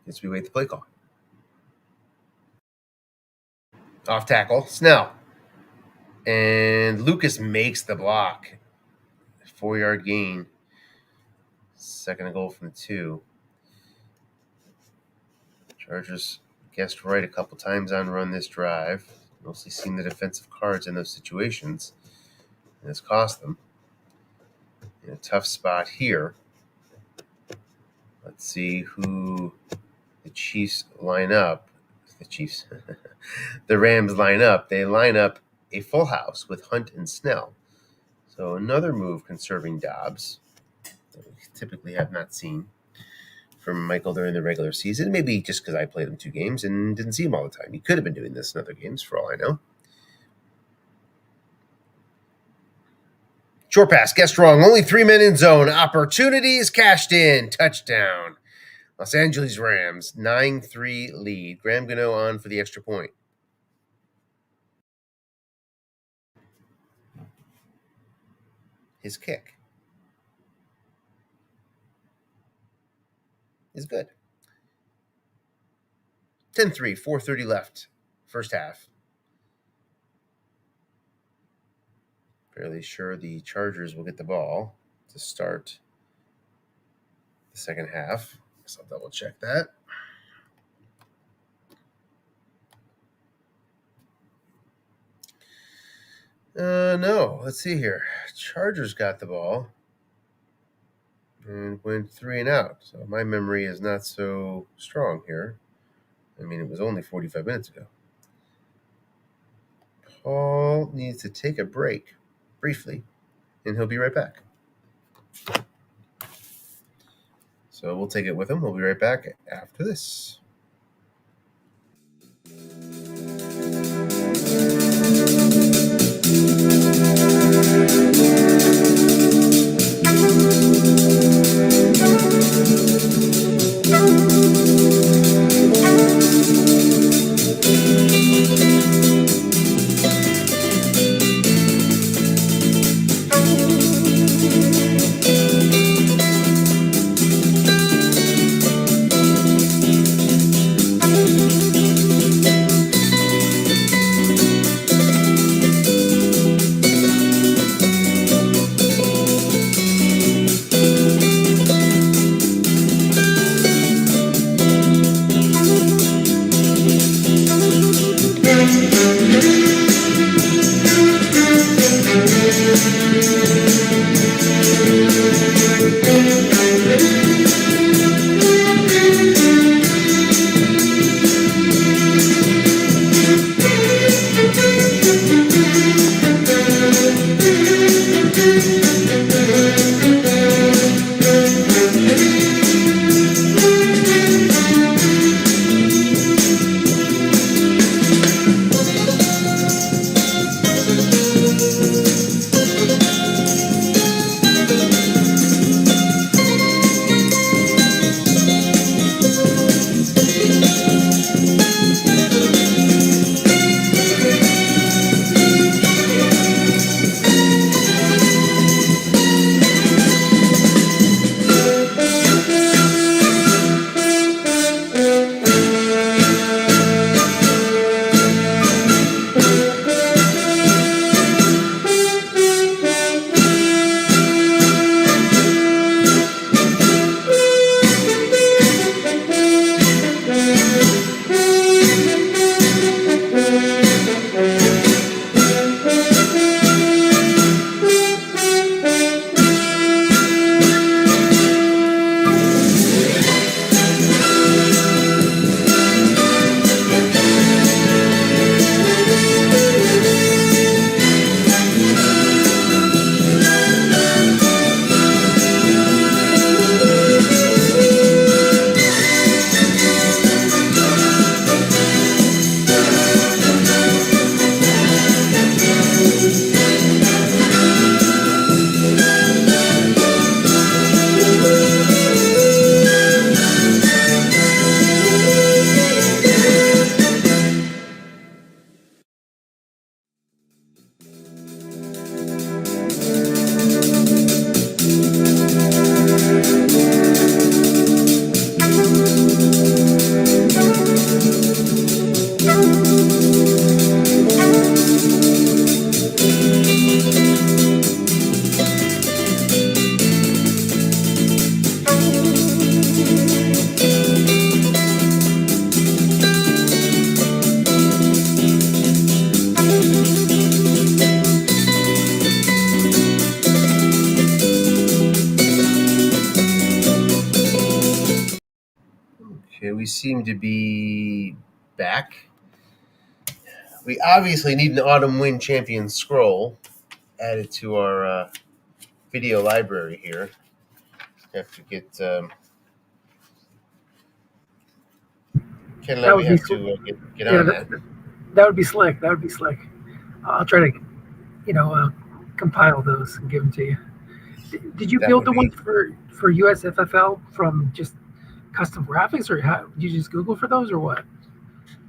Guess we wait the play call. Off tackle, Snell. And Lucas makes the block. 4-yard gain. 2nd and goal from the 2. Chargers guessed right a couple times on run this drive. Mostly seen the defensive cards in those situations. And it's cost them. In a tough spot here. Let's see who the Chiefs line up. The Rams line up. They line up a full house with Hunt and Snell. So another move conserving Dobbs that we typically have not seen from Michael during the regular season. Maybe just because I played him 2 games and didn't see him all the time. He could have been doing this in other games for all I know. Short pass, guessed wrong. Only 3 men in zone. Opportunities cashed in. Touchdown. Los Angeles Rams, 9-3 lead. Graham Gano on for the extra point. His kick is good. 10-3, 4:30 left, first half. Fairly sure the Chargers will get the ball to start the second half. So I'll double check that. No, let's see here. Chargers got the ball and went 3 and out. So my memory is not so strong here. I mean, it was only 45 minutes ago. Paul needs to take a break briefly, and he'll be right back. So we'll take it with him. We'll be right back after this. Okay, we seem to be back. We obviously need an Autumn Wind Champion scroll added to our video library here. Have to get Ken and I, we have to get on that. That would be slick. That would be slick. I'll try to, compile those and give them to you. Did you build the ones for USFFL from just custom graphics, or how you just Google for those, or what?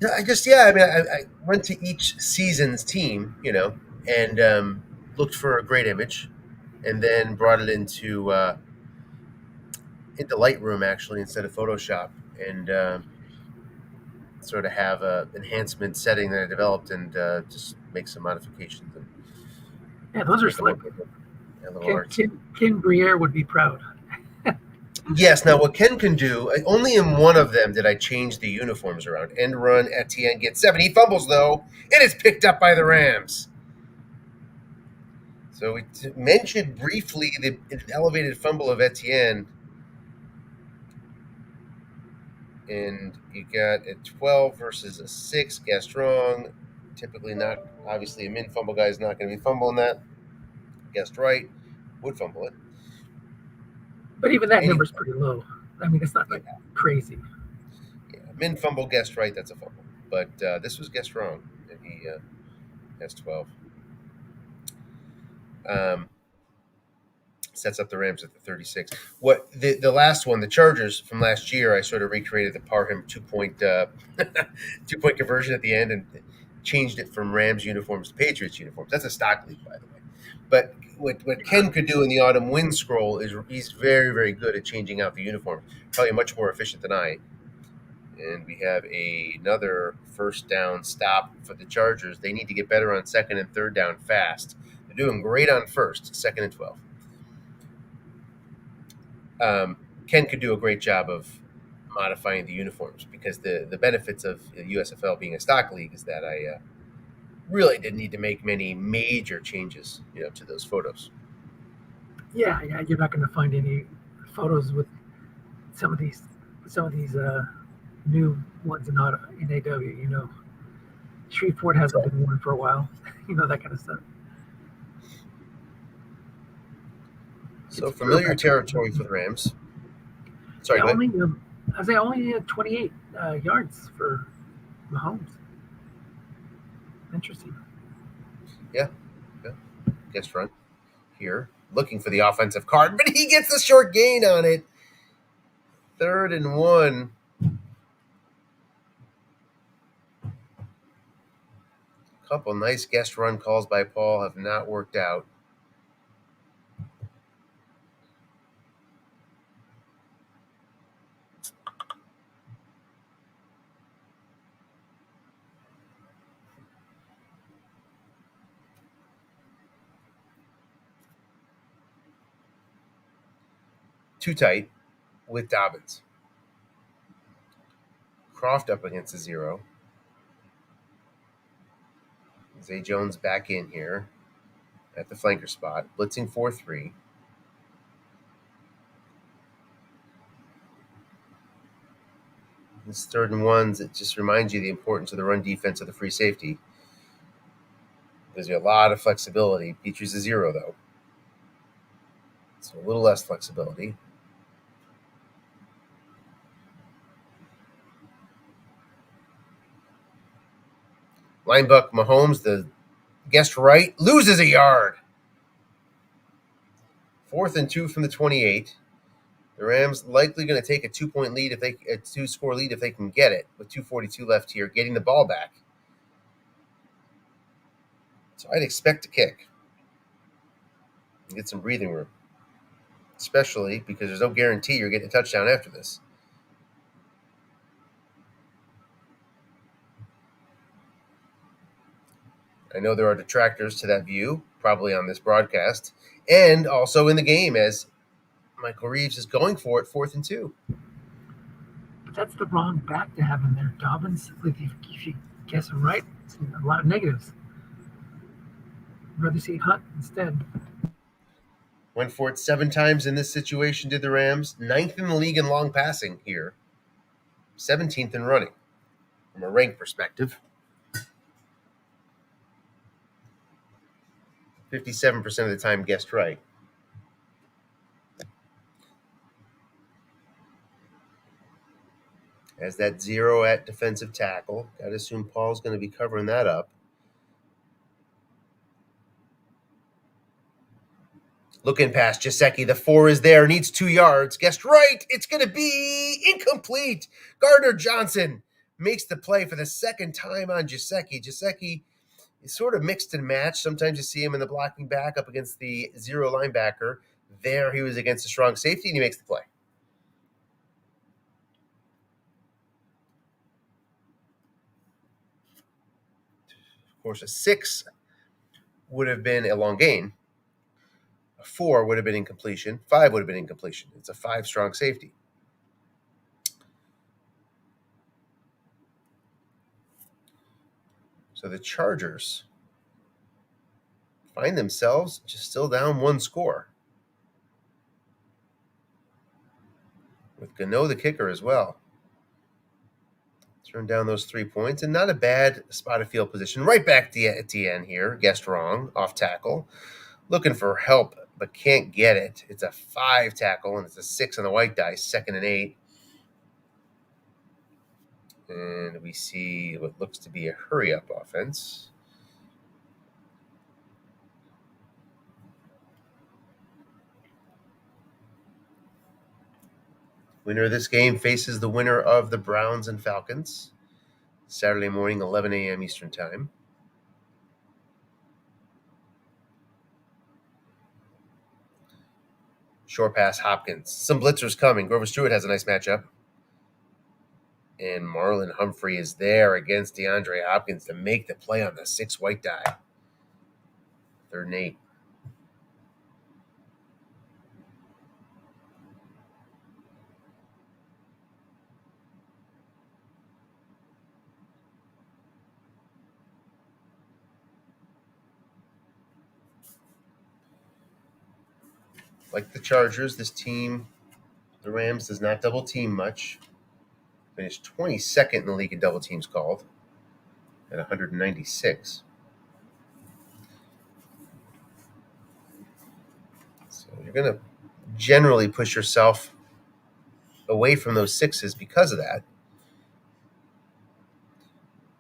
I went to each season's team, and looked for a great image, and then brought it into Lightroom actually instead of Photoshop, and sort of have a enhancement setting that I developed, and just make some modifications. And Yeah, those are make slick. a little artsy. Ken Briere would be proud. Yes. Now, what Ken can do, only in one of them did I change the uniforms around. End run, Etienne gets 7. He fumbles, though. It is picked up by the Rams. So we mentioned briefly the elevated fumble of Etienne. And you got a 12 versus a 6. Guessed wrong. Typically not. Obviously, a min fumble guy is not going to be fumbling that. Guessed right. Would fumble it. But even that number's pretty low. I mean, it's not like crazy. Yeah, min fumble, guessed right, that's a fumble. But this was guessed wrong, and he has 12. Sets up the Rams at the 36. What the last one, the Chargers from last year, I sort of recreated the Parham 2-point 2-point conversion at the end and changed it from Rams uniforms to Patriots uniforms. That's a stock league, by the way. But what Ken could do in the autumn win scroll is he's very, very good at changing out the uniform. Probably much more efficient than I. And we have another first down stop for the Chargers. They need to get better on second and third down fast. They're doing great on first, 2nd and 12. Ken could do a great job of modifying the uniforms, because the benefits of the USFL being a stock league is that I really didn't need to make many major changes, to those photos. Yeah, you're not going to find any photos with some of these new ones in AW. Shreveport hasn't been one for a while. That kind of stuff. So familiar territory for the Rams. Sorry, yeah, only 28 yards for Mahomes. Interesting. Yeah. Guess front here, looking for the offensive card, but he gets the short gain on it. 3rd and 1. A couple nice guest run calls by Paul have not worked out. Too tight with Dobbins. Croft up against a 0. Zay Jones back in here at the flanker spot, blitzing 4-3. This 3rd and 1s, it just reminds you the importance of the run defense of the free safety. Gives you a lot of flexibility. Petrie's a 0, though. So a little less flexibility. Linebuck Mahomes, the guessed right, loses a yard. 4th and 2 from the 28. The Rams likely going to take a 2-point lead a 2-score lead if they can get it, with 2:42 left here, getting the ball back. So I'd expect to kick. Get some breathing room, especially because there's no guarantee you're getting a touchdown after this. I know there are detractors to that view, probably on this broadcast, and also in the game, as Michael Reeves is going for it, 4th and 2. But that's the wrong back to have in there. Dobbins, if you guess him right, it's a lot of negatives. I'd rather see Hunt instead. Went for it 7 times in this situation, did the Rams. 9th in the league in long passing here. 17th in running, from a rank perspective. 57% of the time guessed right. As that 0 at defensive tackle. Got to assume Paul's going to be covering that up. Looking past Jasecki. The 4 is there. Needs 2 yards. Guessed right. It's going to be incomplete. Gardner Johnson makes the play for the second time on Jasecki. Jasecki is sort of mixed and matched. Sometimes you see him in the blocking back up against the 0 linebacker. There he was against a strong safety, and he makes the play. Of course, a 6 would have been a long gain. A 4 would have been incompletion. 5 would have been incompletion. It's a 5 strong safety. So the Chargers find themselves just still down 1 score. With Gano the kicker as well. Turn down those 3 points, and not a bad spot of field position. Right back to Etienne here. Guessed wrong. Off tackle. Looking for help, but can't get it. It's a 5 tackle, and it's a 6 on the white dice. 2nd and 8. And we see what looks to be a hurry-up offense. Winner of this game faces the winner of the Browns and Falcons. Saturday morning, 11 a.m. Eastern Time. Short pass, Hopkins. Some blitzers coming. Grover Stewart has a nice matchup. And Marlon Humphrey is there against DeAndre Hopkins to make the play on the 6 white die. 3rd and 8. Like the Chargers, this team, the Rams, does not double team much. Finished 22nd in the league in double teams called at 196. So you're going to generally push yourself away from those 6s because of that.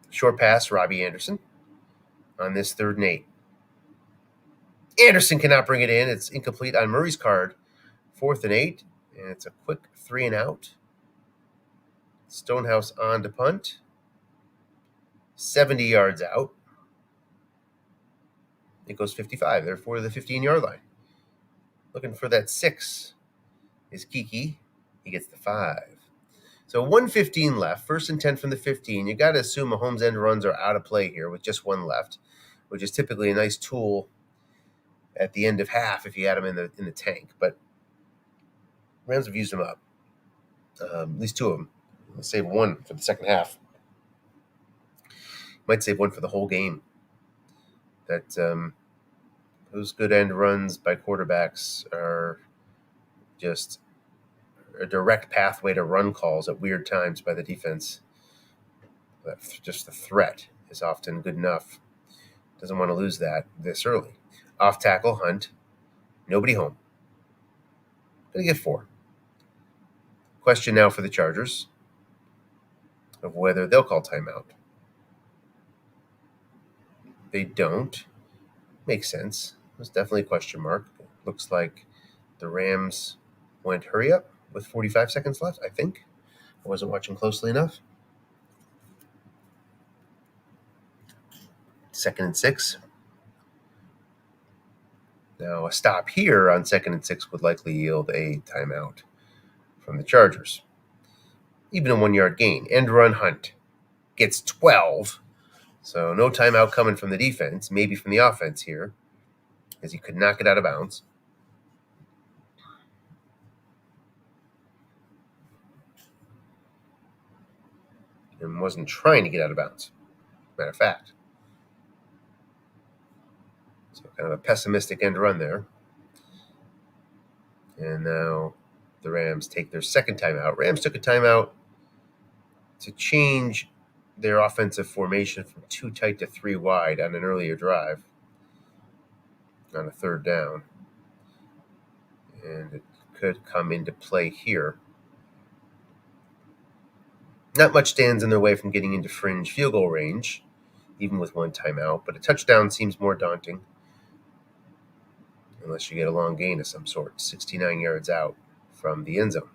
Short pass, Robbie Anderson on this 3rd and 8. Anderson cannot bring it in. It's incomplete on Murray's card. 4th and 8, and it's a quick 3 and out. Stonehouse on to punt. 70 yards out. It goes 55, therefore the 15-yard line. Looking for that 6 is Kiki. He gets the 5. So 1:15 left, 1st and 10 from the 15. You got to assume Mahomes' end runs are out of play here with just 1 left, which is typically a nice tool at the end of half if you had them in the tank. But Rams have used them up. At least 2 of them. Let's save 1 for the second half. Might save 1 for the whole game. That those good end runs by quarterbacks are just a direct pathway to run calls at weird times by the defense. Just the threat is often good enough. Doesn't want to lose that this early. Off tackle, Hunt. Nobody home. Going to get 4. Question now for the Chargers of whether they'll call timeout. They don't. Makes sense. There's definitely a question mark. Looks like the Rams went hurry up with 45 seconds left, I think. I wasn't watching closely enough. 2nd and 6. Now, a stop here on 2nd and 6 would likely yield a timeout from the Chargers. Even a 1-yard gain. End run, Hunt gets 12. So no timeout coming from the defense, maybe from the offense here, as he could not get out of bounds. And wasn't trying to get out of bounds, matter of fact. So kind of a pessimistic end run there. And now the Rams take their 2nd timeout. Rams took a timeout to change their offensive formation from 2 tight to 3 wide on an earlier drive on a 3rd down. And it could come into play here. Not much stands in their way from getting into fringe field goal range, even with 1 timeout, but a touchdown seems more daunting. unless you get a long gain of some sort, 69 yards out from the end zone.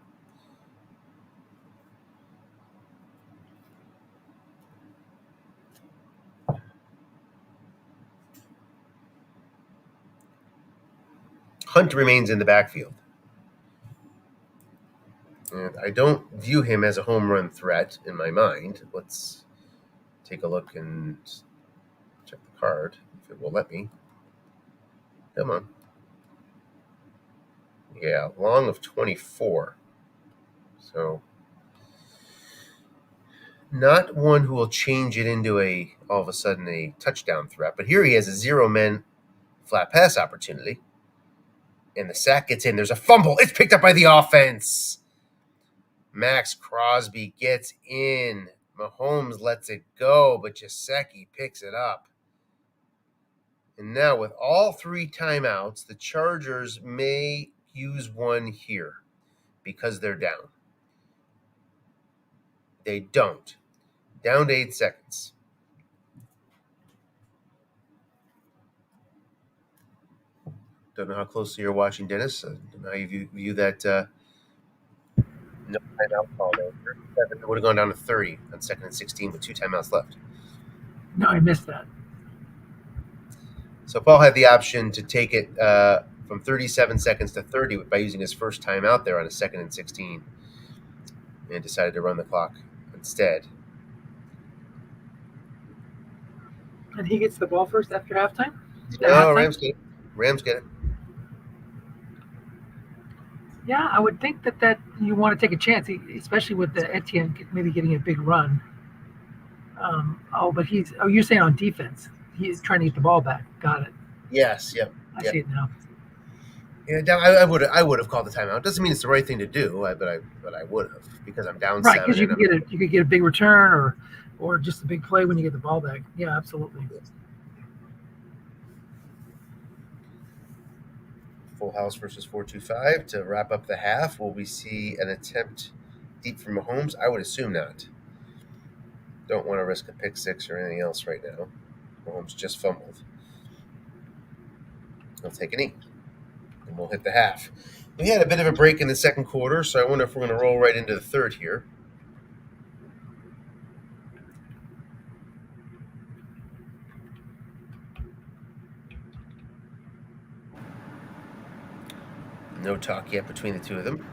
Hunt remains in the backfield. And I don't view him as a home run threat in my mind. Let's take a look and check the card, if it will let me. Come on. Yeah, long of 24. So not one who will change it into all of a sudden a touchdown threat. But here he has a 0-man flat pass opportunity. And the sack gets in. There's a fumble. It's picked up by the offense. Max Crosby gets in. Mahomes lets it go, but Gesicki picks it up. And now with all 3 timeouts, the Chargers may use one here because they're down. They don't. Down to 8 seconds. Don't know how closely you're watching, Dennis. I don't know how you view that no timeout call there. It would have gone down to 30 on 2nd and 16 with 2 timeouts left. No, I missed that. So Paul had the option to take it from 37 seconds to 30 by using his first timeout there on a 2nd and 16 and decided to run the clock instead. And he gets the ball first after halftime? No, Rams get it. Rams get it. Yeah, I would think that you want to take a chance, especially with the Etienne maybe getting a big run. But you're saying on defense. He's trying to get the ball back. Got it. Yes, yep. I see it now. Yeah, I would have called the timeout. Doesn't mean it's the right thing to do, but I would have because I'm down 7. Right, because you could get a big return or just a big play when you get the ball back. Yeah, absolutely. Full house versus 4-2-5 to wrap up the half. Will we see an attempt deep from Mahomes? I would assume not. Don't want to risk a pick 6 or anything else right now. Mahomes just fumbled. He'll take a knee. And we'll hit the half. We had a bit of a break in the second quarter, so I wonder if we're going to roll right into the third here. No talk yet between the two of them.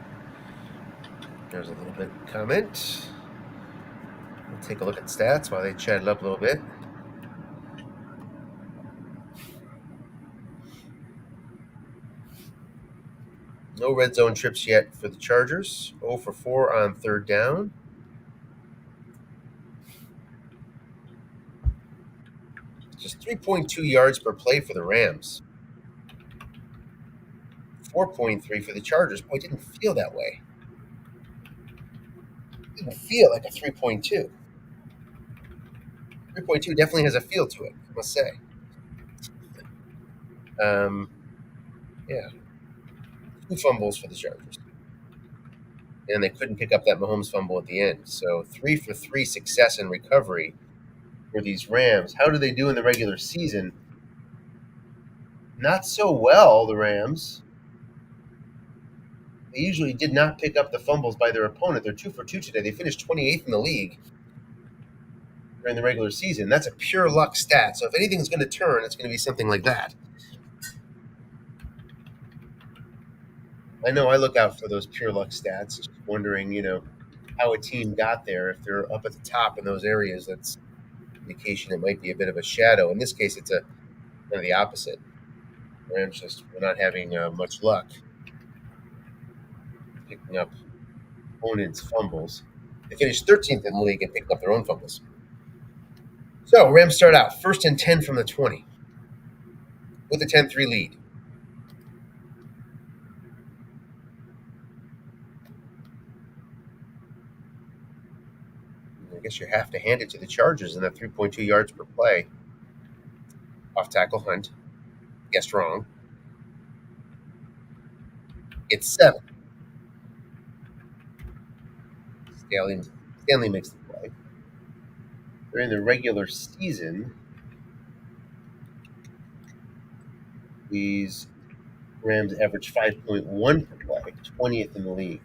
There's a little bit of comment. We'll take a look at stats while they chat it up a little bit. No red zone trips yet for the Chargers. 0 for 4 on 3rd down. Just 3.2 yards per play for the Rams. 4.3 for the Chargers. Boy, it didn't feel that way. It didn't feel like a 3.2. 3.2 definitely has a feel to it, I must say. Yeah. 2 fumbles for the Chargers. And they couldn't pick up that Mahomes fumble at the end. So 3 for 3 success and recovery for these Rams. How do they do in the regular season? Not so well, the Rams. They usually did not pick up the fumbles by their opponent. They're 2 for 2 today. They finished 28th in the league during the regular season. That's a pure luck stat. So if anything's going to turn, it's going to be something like that. I know I look out for those pure luck stats, just wondering, how a team got there. If they're up at the top in those areas, that's an indication it might be a bit of a shadow. In this case, it's kind of the opposite. Rams just were not having much luck picking up opponents' fumbles. They finished 13th in the league and picked up their own fumbles. So Rams start out 1st and 10 from the 20 with a 10-3 lead. I guess you have to hand it to the Chargers in that 3.2 yards per play. Off tackle Hunt. Guessed wrong. It's 7. Stanley makes the play. During the regular season, these Rams averaged 5.1 per play, 20th in the league.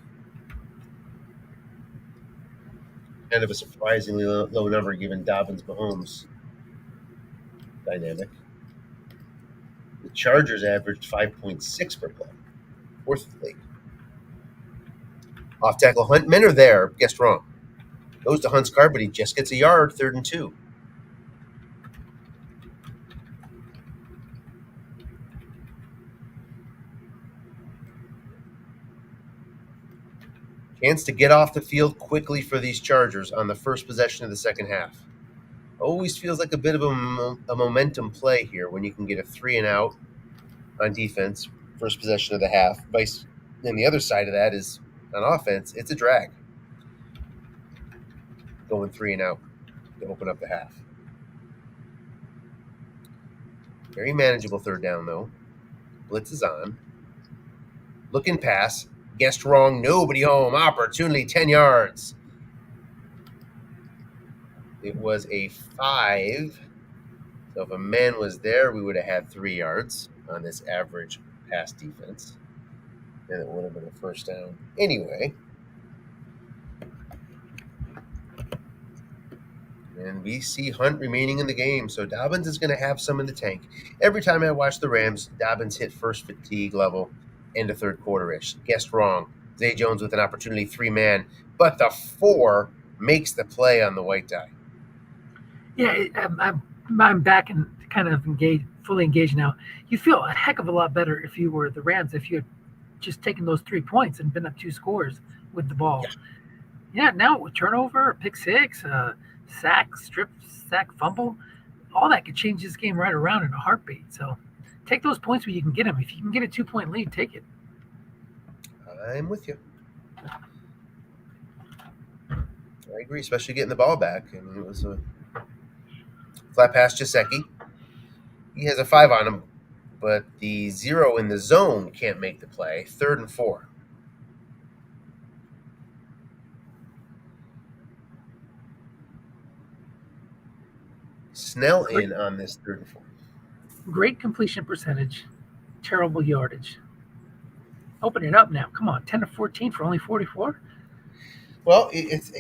Kind of a surprisingly low number given Dobbins-Mahomes dynamic. The Chargers averaged 5.6 per play, 4th in the league. Off tackle Hunt. Men are there. Guessed wrong. Goes to Hunt's car, but he just gets a yard, 3rd and 2. Chance to get off the field quickly for these Chargers on the first possession of the second half. Always feels like a bit of a momentum play here when you can get a 3 and out on defense, first possession of the half. And the other side of that is on offense, it's a drag. Going 3 and out to open up the half. Very manageable 3rd down, though. Blitz is on. Looking pass. Guessed wrong. Nobody home. Opportunity, 10 yards. It was a 5. So if a man was there, we would have had 3 yards on this average pass defense. And it would have been a 1st down anyway. And we see Hunt remaining in the game, so Dobbins is going to have some in the tank. Every time I watch the Rams, Dobbins hit first fatigue level into 3rd quarter-ish. Guessed wrong. Zay Jones with an opportunity, 3-man, but the 4 makes the play on the white die. Yeah, I'm back and kind of fully engaged now. You feel a heck of a lot better if you were the Rams, if you had just taken those 3 points and been up 2 scores with the ball. Yeah, now with turnover, pick 6, sack, strip, sack, fumble, all that could change this game right around in a heartbeat. So take those points where you can get them. If you can get a 2-point lead, take it. I'm with you. I agree, especially getting the ball back. I mean, it was a flat pass Jasecki. He has a 5 on him, but the 0 in the zone can't make the play. 3rd and 4. Snell in on this 3rd and 4. Great completion percentage, terrible yardage. Open it up now. Come on, 10 to 14 for only 44. Well, it's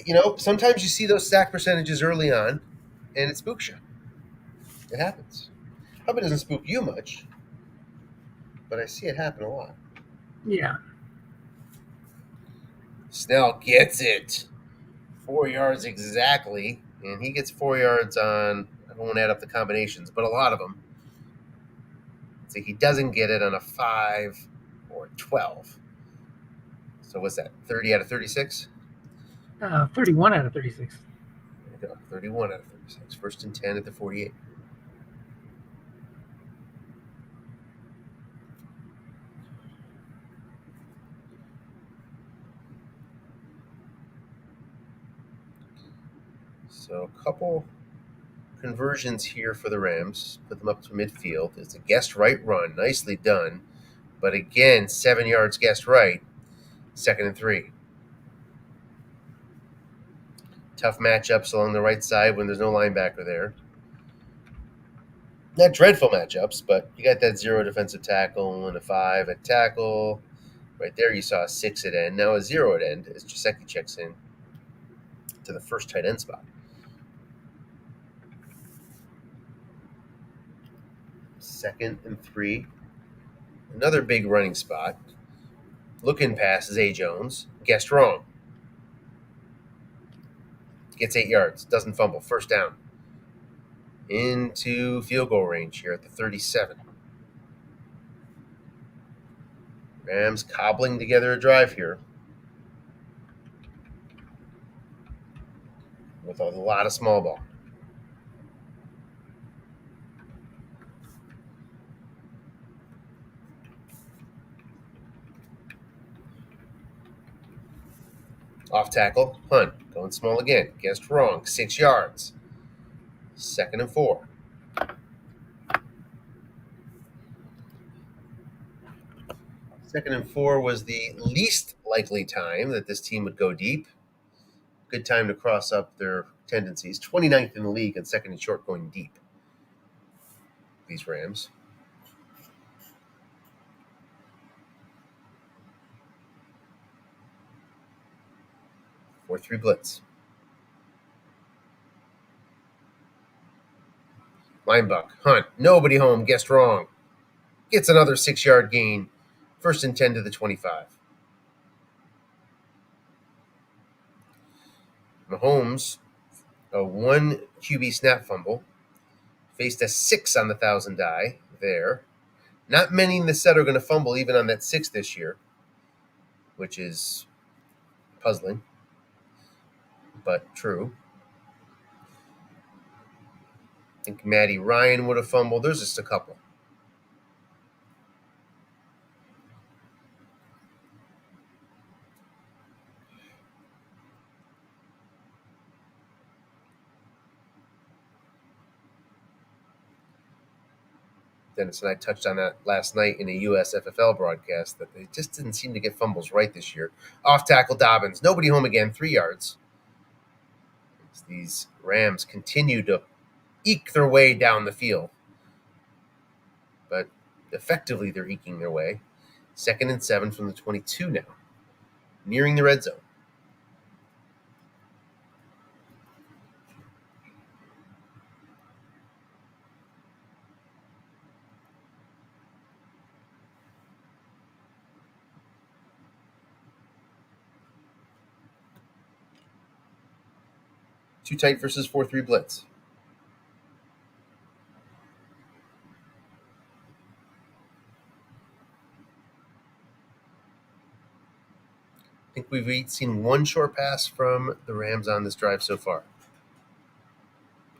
sometimes you see those sack percentages early on, and it spooks you. It happens. I hope it doesn't spook you much, but I see it happen a lot. Yeah. Snell gets it. 4 yards exactly, and he gets 4 yards on, I don't want to add up the combinations, but a lot of them. So he doesn't get it on a 5 or 12. So what's that, 30 out of 36? 31 out of 36. 31 out of 36. 1st and 10 at the 48. So a couple conversions here for the Rams. Put them up to midfield. It's a guessed right run. Nicely done. But again, 7 yards guessed right. 2nd and 3. Tough matchups along the right side when there's no linebacker there. Not dreadful matchups, but you got that 0 defensive tackle and a 5 at tackle. Right there you saw a 6 at end. Now a 0 at end as Jasecki checks in to the first tight end spot. 2nd and 3. Another big running spot. Looking past Zay Jones. Guessed wrong. Gets 8 yards. Doesn't fumble. 1st down. Into field goal range here at the 37. Rams cobbling together a drive here with a lot of small ball. Off tackle, Hunt, going small again. Guessed wrong, 6 yards. 2nd and 4. Second and 4 was the least likely time that this team would go deep. Good time to cross up their tendencies. 29th in the league and 2nd and short going deep. These Rams. 4-3 blitz. Linebuck, Hunt, nobody home, guessed wrong. Gets another 6-yard gain. 1st and 10 to the 25. Mahomes, a 1 QB snap fumble. Faced a 6 on the 1,000 die there. Not many in the set are going to fumble even on that 6 this year, which is puzzling, but true. I think Matty Ryan would have fumbled. There's just a couple. Dennis and I touched on that last night in a USFFL broadcast, that they just didn't seem to get fumbles right this year. Off tackle Dobbins, nobody home again, 3 yards. As these Rams continue to eke their way down the field, but effectively they're eking their way. 2nd and 7 from the 22 now, nearing the red zone. Too tight versus 4-3 blitz. I think we've seen one short pass from the Rams on this drive so far.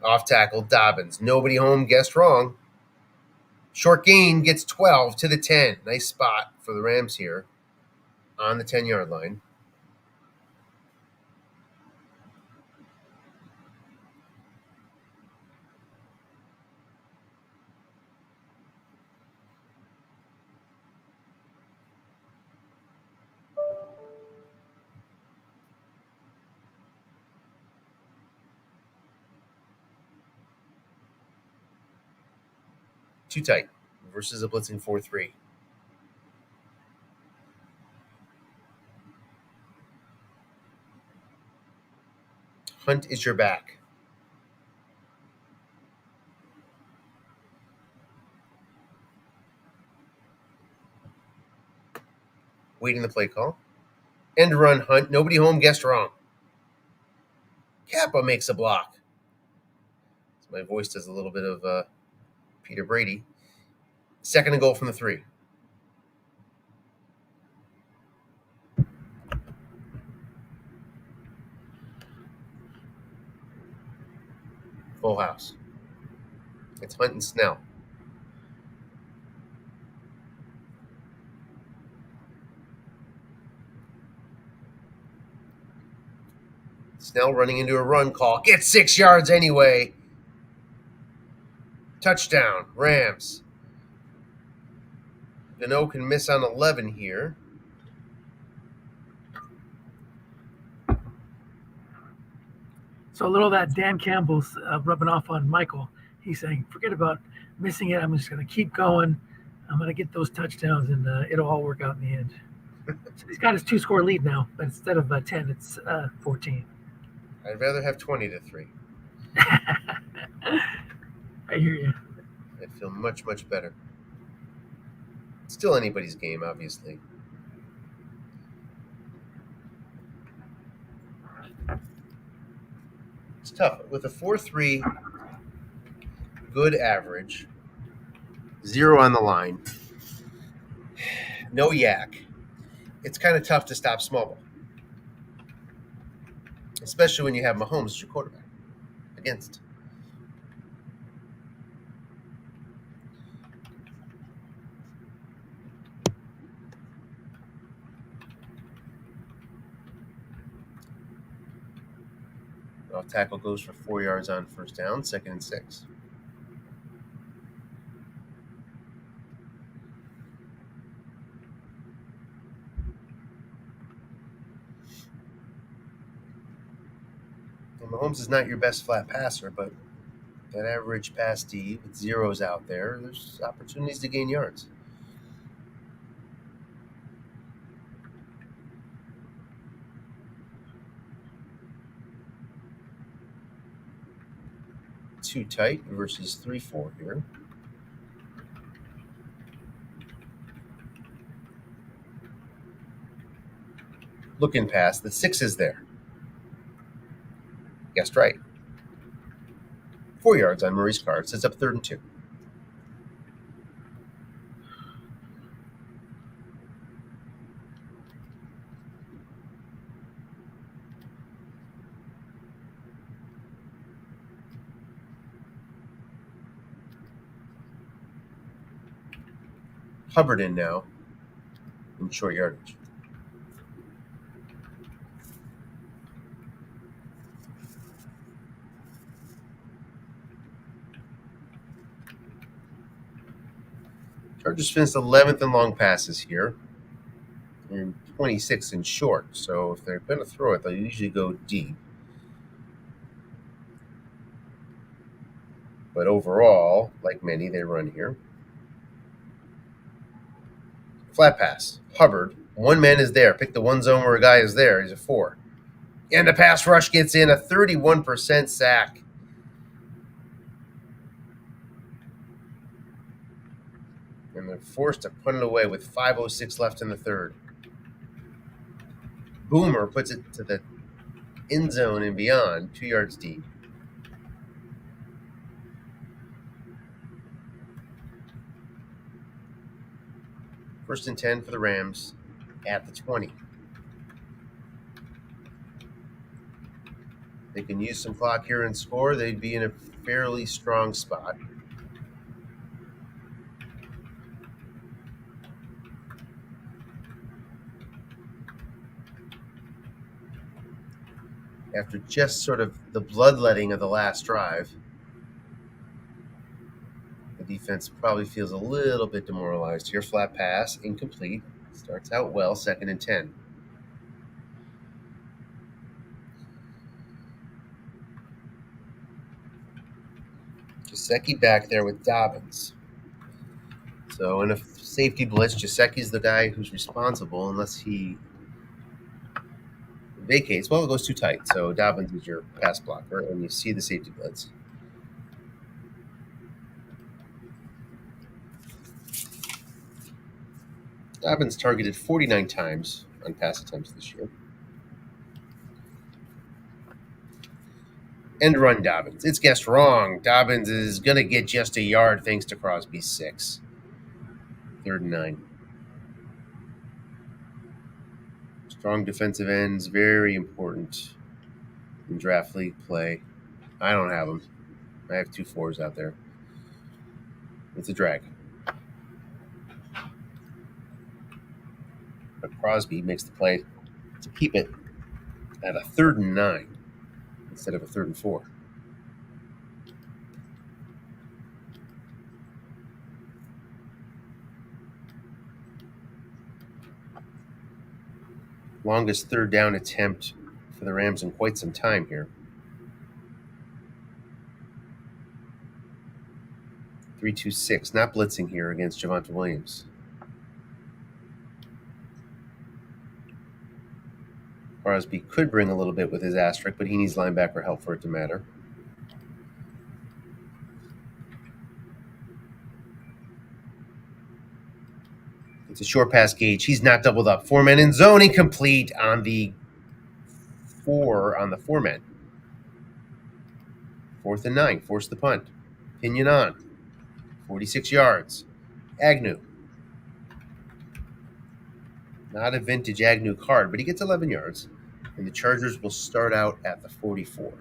Off tackle Dobbins, nobody home, guessed wrong. Short gain, gets 12 to the 10. Nice spot for the Rams here on the 10-yard line. Too tight versus a blitzing 4-3. Hunt is your back. Waiting the play call. End run Hunt. Nobody home, guessed wrong. Kappa makes a block. So my voice does a little bit of Peter Brady. 2nd and goal from the 3. Full house. It's Hunt and Snell. Snell running into a run call. Gets 6 yards anyway. Touchdown, Rams. Gano can miss on 11 here. So a little of that Dan Campbell's rubbing off on Michael. He's saying, forget about missing it. I'm just going to keep going. I'm going to get those touchdowns, and it'll all work out in the end. So he's got his 2-score lead now, but instead of 10, it's 14. I'd rather have 20 to 3. I hear you. I'd feel much, much better. Still anybody's game, obviously. It's tough. With a 4-3, good average, 0 on the line, no yak, it's kind of tough to stop small ball. Especially when you have Mahomes as your quarterback against. Off tackle goes for 4 yards on 1st down, 2nd and 6. And Mahomes is not your best flat passer, but that average pass D with zeros out there, there's opportunities to gain yards. 2 tight versus 3-4 here. Looking pass. The 6 is there. Guessed right. 4 yards on Murray's card. Sets up 3rd and 2. Hubbard in now in short yardage. Chargers finished 11th in long passes here and 26th in short. So if they're going to throw it, they'll usually go deep. But overall, like many, they run here. Flat pass. Hubbard. One man is there. Pick the one zone where a guy is there. He's a 4. And the pass rush gets in. A 31% sack. And they're forced to put it away with 5:06 left in the 3rd. Boomer puts it to the end zone and beyond, 2 yards deep. First and 10 for the Rams at the 20. They can use some clock here and score. They'd be in a fairly strong spot. After just sort of the bloodletting of the last drive, the defense probably feels a little bit demoralized here. Flat pass, incomplete. Starts out well, 2nd and 10. Gesicki back there with Dobbins. So in a safety blitz, Gesicki's the guy who's responsible unless he vacates. Well, it goes too tight. So Dobbins is your pass blocker, and you see the safety blitz. Dobbins targeted 49 times on pass attempts this year. End run Dobbins. It's guessed wrong. Dobbins is going to get just a yard thanks to Crosby's 6. 3rd and 9. Strong defensive ends, very important in draft league play. I don't have them. I have 2 4s out there. It's a drag. But Crosby makes the play to keep it at a 3rd and 9 instead of a 3rd and 4. Longest 3rd down attempt for the Rams in quite some time here. 3-2-6, not blitzing here against Javonte Williams. Crosby could bring a little bit with his asterisk, but he needs linebacker help for it to matter. It's a short pass Gage. He's not doubled up. 4 men in zone, incomplete on the 4 men. 4th and 9. Force the punt. Pinion on. 46 yards. Agnew. Not a vintage Agnew card, but he gets 11 yards. And the Chargers will start out at the 44.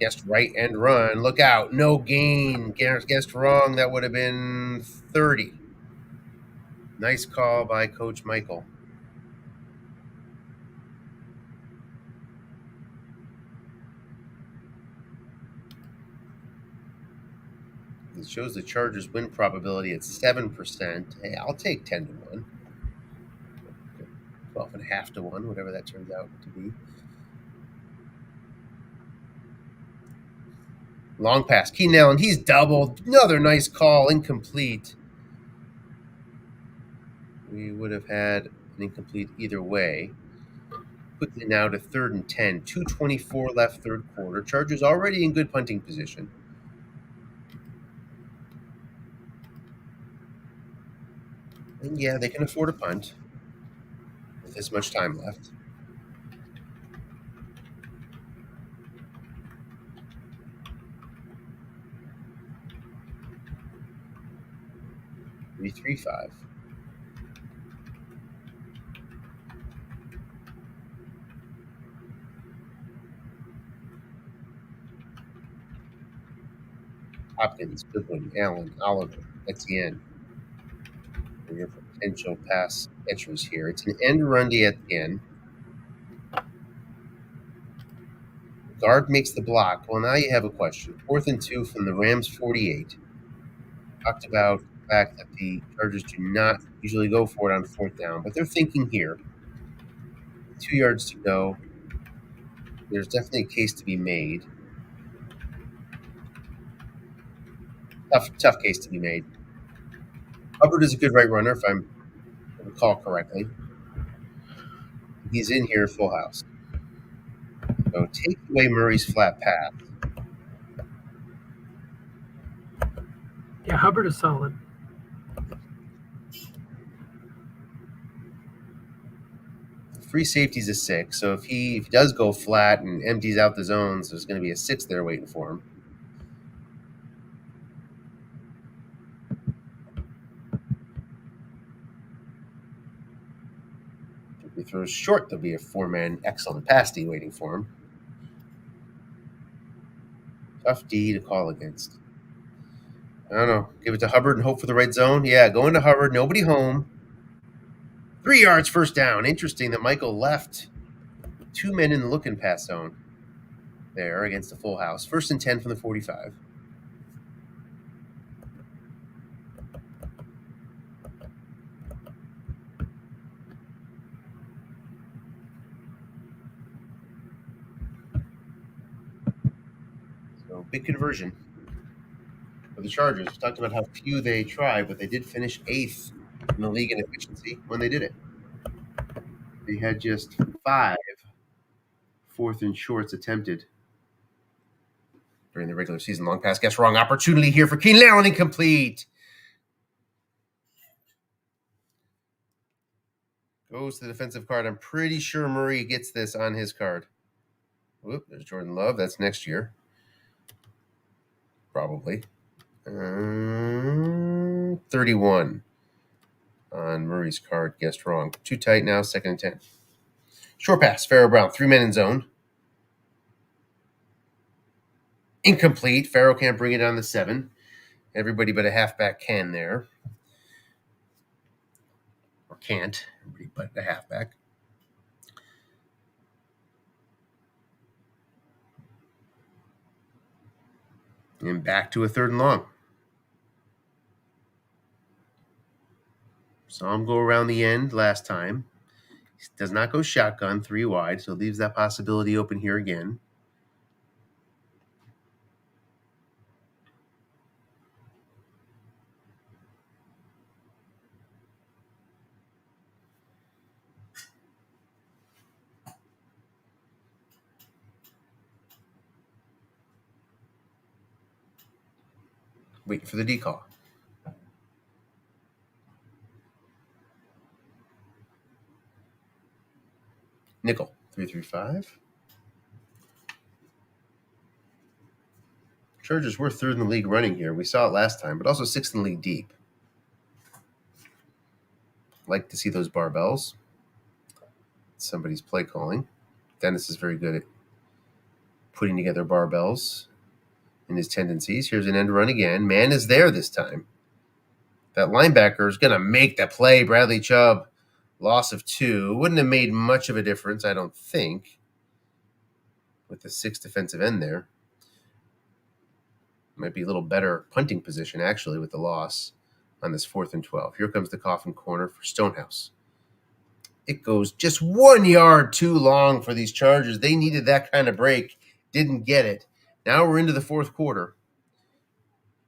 Guessed right and run. Look out. No gain. Guessed wrong. That would have been 30. Nice call by Coach Michael. It shows the Chargers win probability at 7%. Hey, I'll take 10 to 1. 12.5 to 1, whatever that turns out to be. Long pass. Keenan Allen, he's doubled. Another nice call, incomplete. we would have had an incomplete either way. Quickly now to 3rd and 10. 2:24 left, third quarter. Chargers already in good punting position. And yeah, they can afford a punt with this much time left. Three, 3-5. Hopkins, Goodwin, Allen, Oliver, Etienne. For your potential pass catchers here. It's an end run to Etienne. Guard makes the block. Well, now you have a question. 4th and 2 from the Rams 48. Talked about the fact that the Chargers do not usually go for it on 4th down, but they're thinking here. 2 yards to go. There's definitely a case to be made. Tough case to be made. Hubbard is a good right runner, if I recall correctly. He's in here full house. So take away Murray's flat path. Yeah, Hubbard is solid. Free safety's a 6, so if he does go flat and empties out the zones, there's going to be a 6 there waiting for him. If he throws short, there'll be a 4-man excellent pass D waiting for him. Tough D to call against. I don't know. Give it to Hubbard and hope for the red zone. Yeah, going to Hubbard. Nobody home. 3 yards, first down. Interesting that Michael left 2 men in the looking pass zone there against the full house. 1st and 10 from the 45. So big conversion for the Chargers. We talked about how few they tried, but they did finish 8th in the league in efficiency when they did it. They had just 5 4th and shorts attempted during the regular season. Long pass, guess wrong. Opportunity here for Keenan Allen, incomplete. Goes to the defensive card. I'm pretty sure Murray gets this on his card. Whoop, there's Jordan Love. That's next year. Probably. 31 on Murray's card. Guessed wrong. Too tight now. 2nd and 10. Short pass. Farrell Brown. 3 men in zone. Incomplete. Farrell can't bring it on the 7. Everybody but a halfback can there. Or can't. Everybody but a halfback. And back to a 3rd and long. Saw him go around the end last time. He does not go shotgun 3 wide, so leaves that possibility open here again. Waiting for the D call. Nickel, 3-3-5. Chargers were 3rd in the league running here. We saw it last time, but also 6th in the league deep. Like to see those barbells. Somebody's play calling. Dennis is very good at putting together barbells in his tendencies. Here's an end run again. Man is there this time. That linebacker is going to make the play. Bradley Chubb, loss of 2. Wouldn't have made much of a difference, I don't think, with the 6th defensive end there. Might be a little better punting position, actually, with the loss on this 4th and 12. Here comes the coffin corner for Stonehouse. It goes just 1 yard too long for these Chargers. They needed that kind of break. Didn't get it. Now we're into the 4th quarter.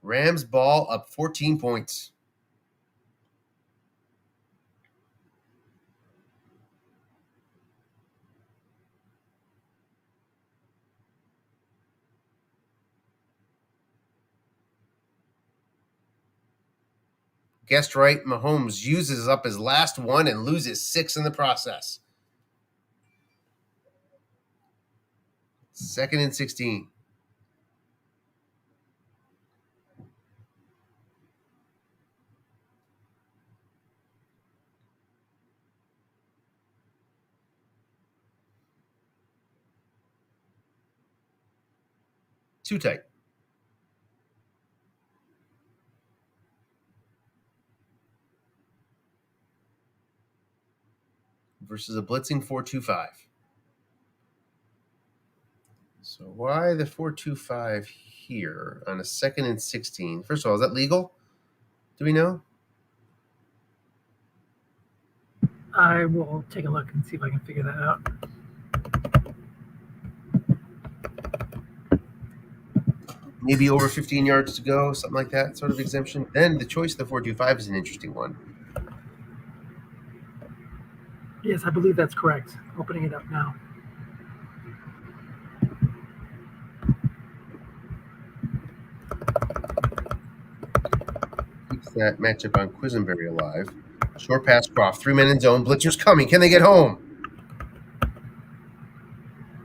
Rams ball up 14 points. Guessed right. Mahomes uses up his last one and loses 6 in the process. 2nd and 16. Too tight. Versus a blitzing 4-2-5. So why the 4-2-5 here on a 2nd and 16? First of all, is that legal? Do we know? I will take a look and see if I can figure that out. Maybe over 15 yards to go, something like that, sort of exemption. Then the choice of the 4-2-5 is an interesting one. Yes, I believe that's correct. Opening it up now. Keeps that matchup on Quisenberry alive. Short pass, Croft. 3 men in zone. Blitzer's coming. Can they get home?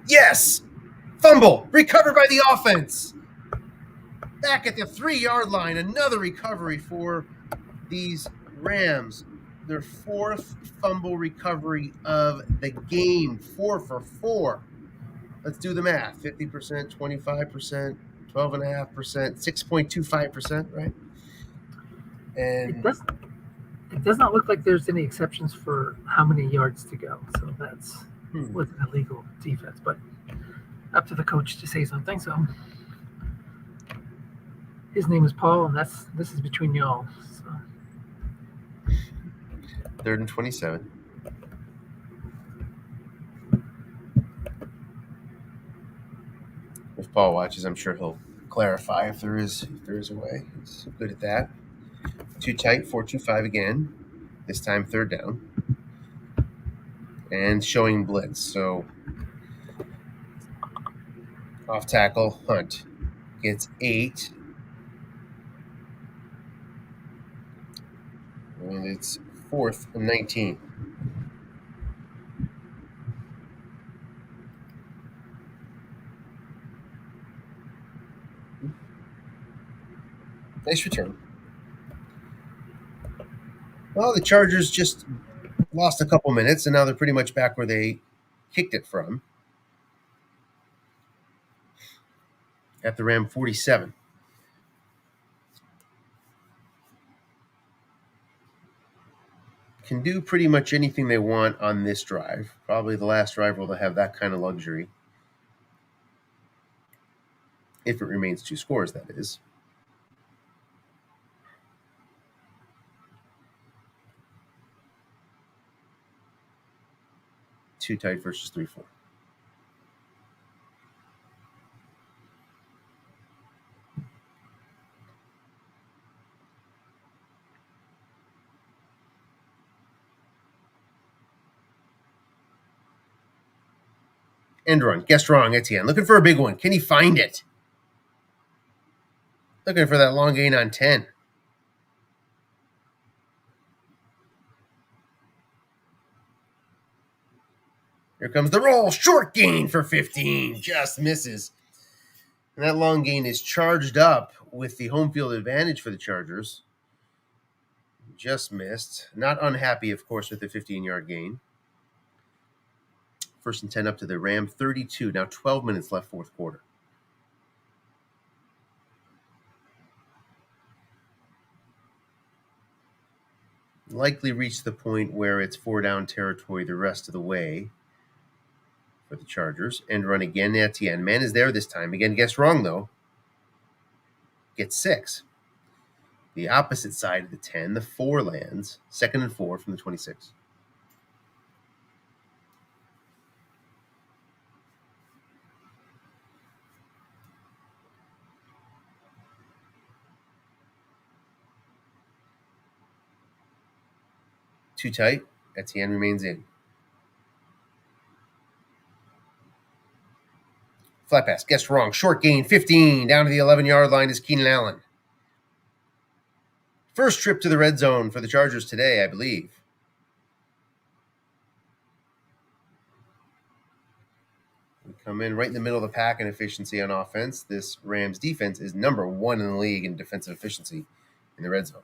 Yes! Fumble. Recovered by the offense. Back at the 3-yard line. Another recovery for these Rams. Their 4th fumble recovery of the game. 4 for 4. Let's do the math. 50%, 25%, 12.5%, 6.25%, right? And it does not look like there's any exceptions for how many yards to go. So that's was an illegal defense, but up to the coach to say something. So his name is Paul, and this is between y'all. So. 3rd and 27. If Paul watches, I'm sure he'll clarify if there is a way. He's good at that. Too tight, 4-2-5 again. This time 3rd down. And showing blitz. So off tackle, Hunt gets 8. And it's 4th and 19. Nice return. Well, the Chargers just lost a couple minutes, and now they're pretty much back where they kicked it from. At the Ram 47. Can do pretty much anything they want on this drive. Probably the last drive will have that kind of luxury. If it remains 2 scores, that is. Too tight versus 3-4. End run. Guessed wrong, Etienne. Looking for a big one. Can he find it? Looking for that long gain on 10. Here comes the roll. Short gain for 15. Just misses. And that long gain is charged up with the home field advantage for the Chargers. Just missed. Not unhappy, of course, with the 15-yard gain. 1st and 10 up to the Ram 32. Now 12 minutes left, 4th quarter. Likely reached the point where it's 4-down territory the rest of the way for the Chargers. End run again, Etienne. Man is there this time. Again, guessed wrong, though. Gets 6. The opposite side of the 10, the 4 lands. 2nd and 4 from the 26. Too tight. Etienne remains in. Flat pass. Guessed wrong. Short gain. 15. Down to the 11-yard line is Keenan Allen. First trip to the red zone for the Chargers today, I believe. We come in right in the middle of the pack in efficiency on offense. This Rams defense is number 1 in the league in defensive efficiency in the red zone.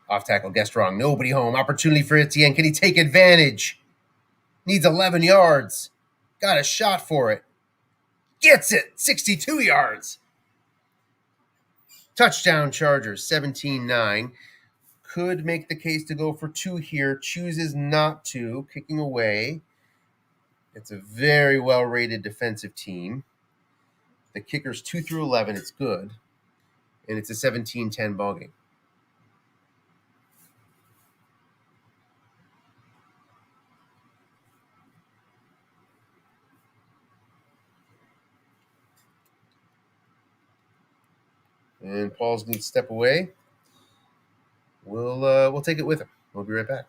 Off tackle, guessed wrong. Nobody home. Opportunity for Etienne. Can he take advantage? Needs 11 yards. Got a shot for it. Gets it. 62 yards. Touchdown Chargers, 17-9. Could make the case to go for 2 here. Chooses not to. Kicking away. It's a very well-rated defensive team. The kicker's 2 through 11. It's good. And it's a 17-10 ballgame. And Paul's going to step away. We'll take it with him. We'll be right back.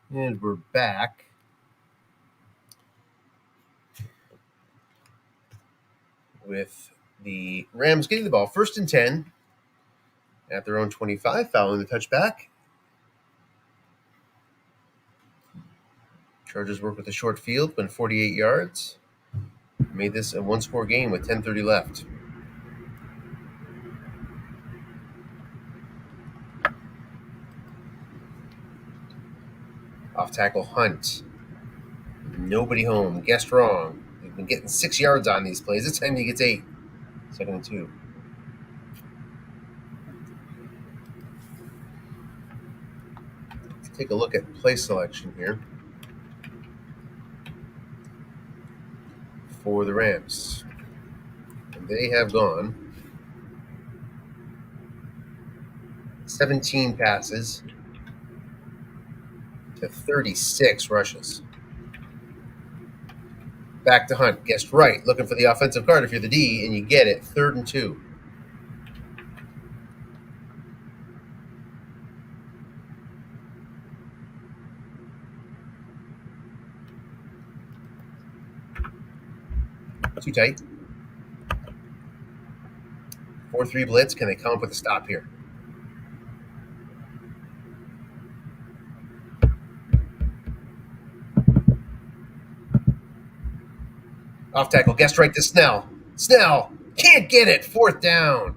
And we're back. with the Rams getting the ball 1st and 10 at their own 25, following the touchback. Chargers work with a short field, went 48 yards. Made this a one-score game with 10:30 left. Off tackle Hunt. Nobody home. Guessed wrong. They've been getting 6 yards on these plays. This time he gets 8. 2nd and 2. Let's take a look at play selection here for the Rams. And they have gone 17 passes to 36 rushes. Back to Hunt. Guessed right. Looking for the offensive card if you're the D, and you get it. 3rd and 2. Too tight. 4-3 blitz. Can they come up with a stop here? Off tackle, guessed right to Snell. Snell can't get it. 4th down.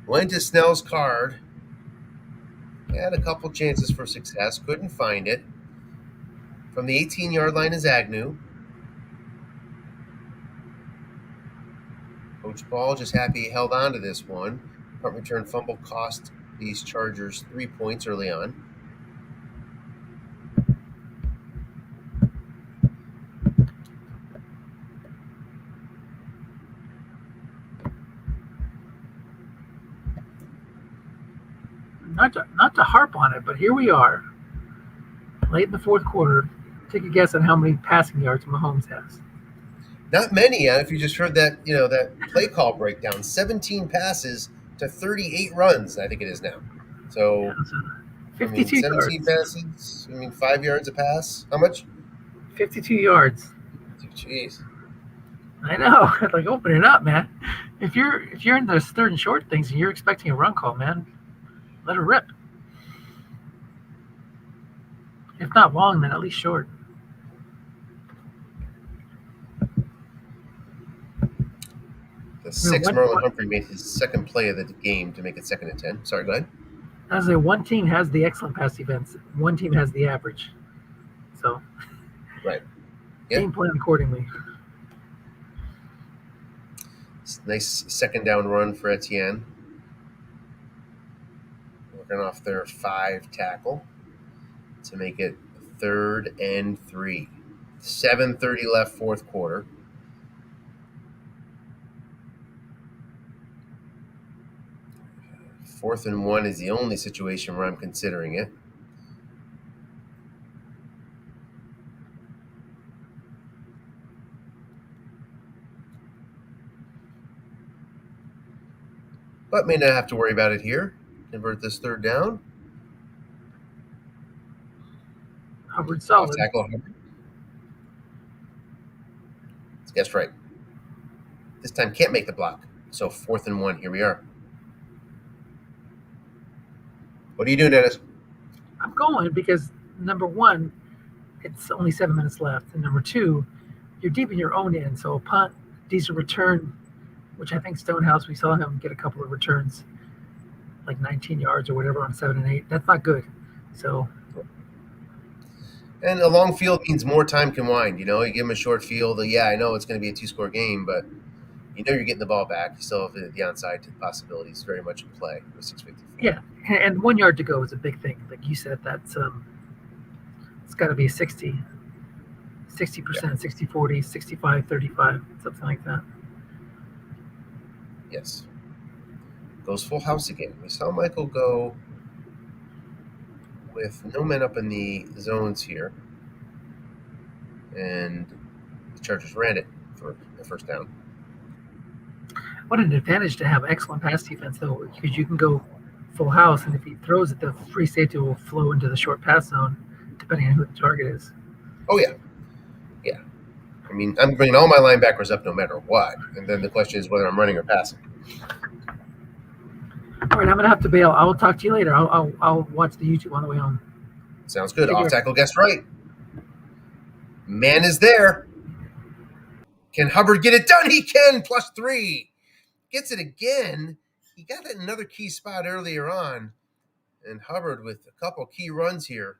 Went to Snell's card. Had a couple chances for success. Couldn't find it. From the 18-yard line is Agnew. Coach Ball just happy he held on to this one. Punt return fumble cost these Chargers 3 points early on. Not to harp on it, but here we are, late in the 4th quarter. Take a guess on how many passing yards Mahomes has. Not many, if you just heard that, that play call breakdown. 17 passes to 38 runs, I think it is now. So, 52 17 yards. passes, 5 yards a pass. How much? 52 yards. Jeez. I know. Like, open it up, man. If you're in those 3rd and short things and you're expecting a run call, man, let her rip. If not long, then at least short. The 6th, Marlon Humphrey made his 2nd play of the game to make it 2nd and 10. Sorry, go ahead. As one team has the excellent pass defense, one team has the average. So, right. Game plan accordingly. Nice 2nd down run for Etienne. Working off their 5 tackle to make it 3rd and 3. 7:30 left, 4th quarter. Fourth and 1 is the only situation where I'm considering it. But may not have to worry about it here. Convert this 3rd down. Hubbard solid. Off tackle Hubbard. It's guessed right. This time can't make the block. So 4th and 1. Here we are. What are you doing, Dennis? I'm going because, number one, it's only 7 minutes left. And number two, you're deep in your own end. So a punt, decent return, which I think Stonehouse, we saw him get a couple of returns, like 19 yards or whatever on 7 and 8. That's not good. So. And a long field means more time can wind. You give him a short field. Yeah, I know it's going to be a 2-score game, but you're getting the ball back. You still have the onside possibilities very much in play with 6:54. Yeah, and 1 yard to go is a big thing. Like you said, that's it's got to be 60%, 60-40, 65-35, something like that. Yes. Goes full house again. We saw Michael go with no men up in the zones here. And the Chargers ran it for the 1st down. What an advantage to have excellent pass defense, though, because you can go full house, and if he throws it, the free safety will flow into the short pass zone, depending on who the target is. Oh, yeah. Yeah. mean, I'm bringing all my linebackers up no matter what. And then the question is whether I'm running or passing. All right, I'm gonna have to bail. I will talk to you later. I'll watch the YouTube on the way home. Sounds good. Take Off care. tackle guessed right. Man is there. Can Hubbard get it done? He can. +3. Gets it again. He got it in another key spot earlier on. And Hubbard with a couple key runs here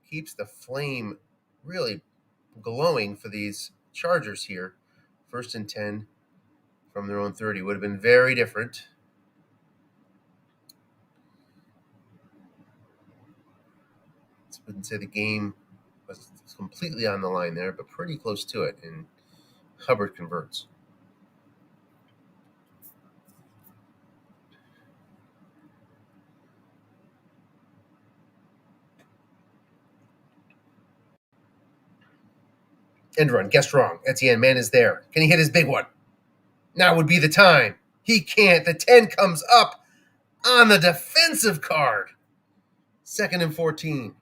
keeps the flame really glowing for these Chargers here. 1st and 10 from their own 30. Would have been very different. I wouldn't say the game was completely on the line there, but pretty close to it. And Hubbard converts. End run, guessed wrong. Etienne, man is there. Can he hit his big one? Now would be the time. He can't. The 10 comes up on the defensive card. 2nd and 14.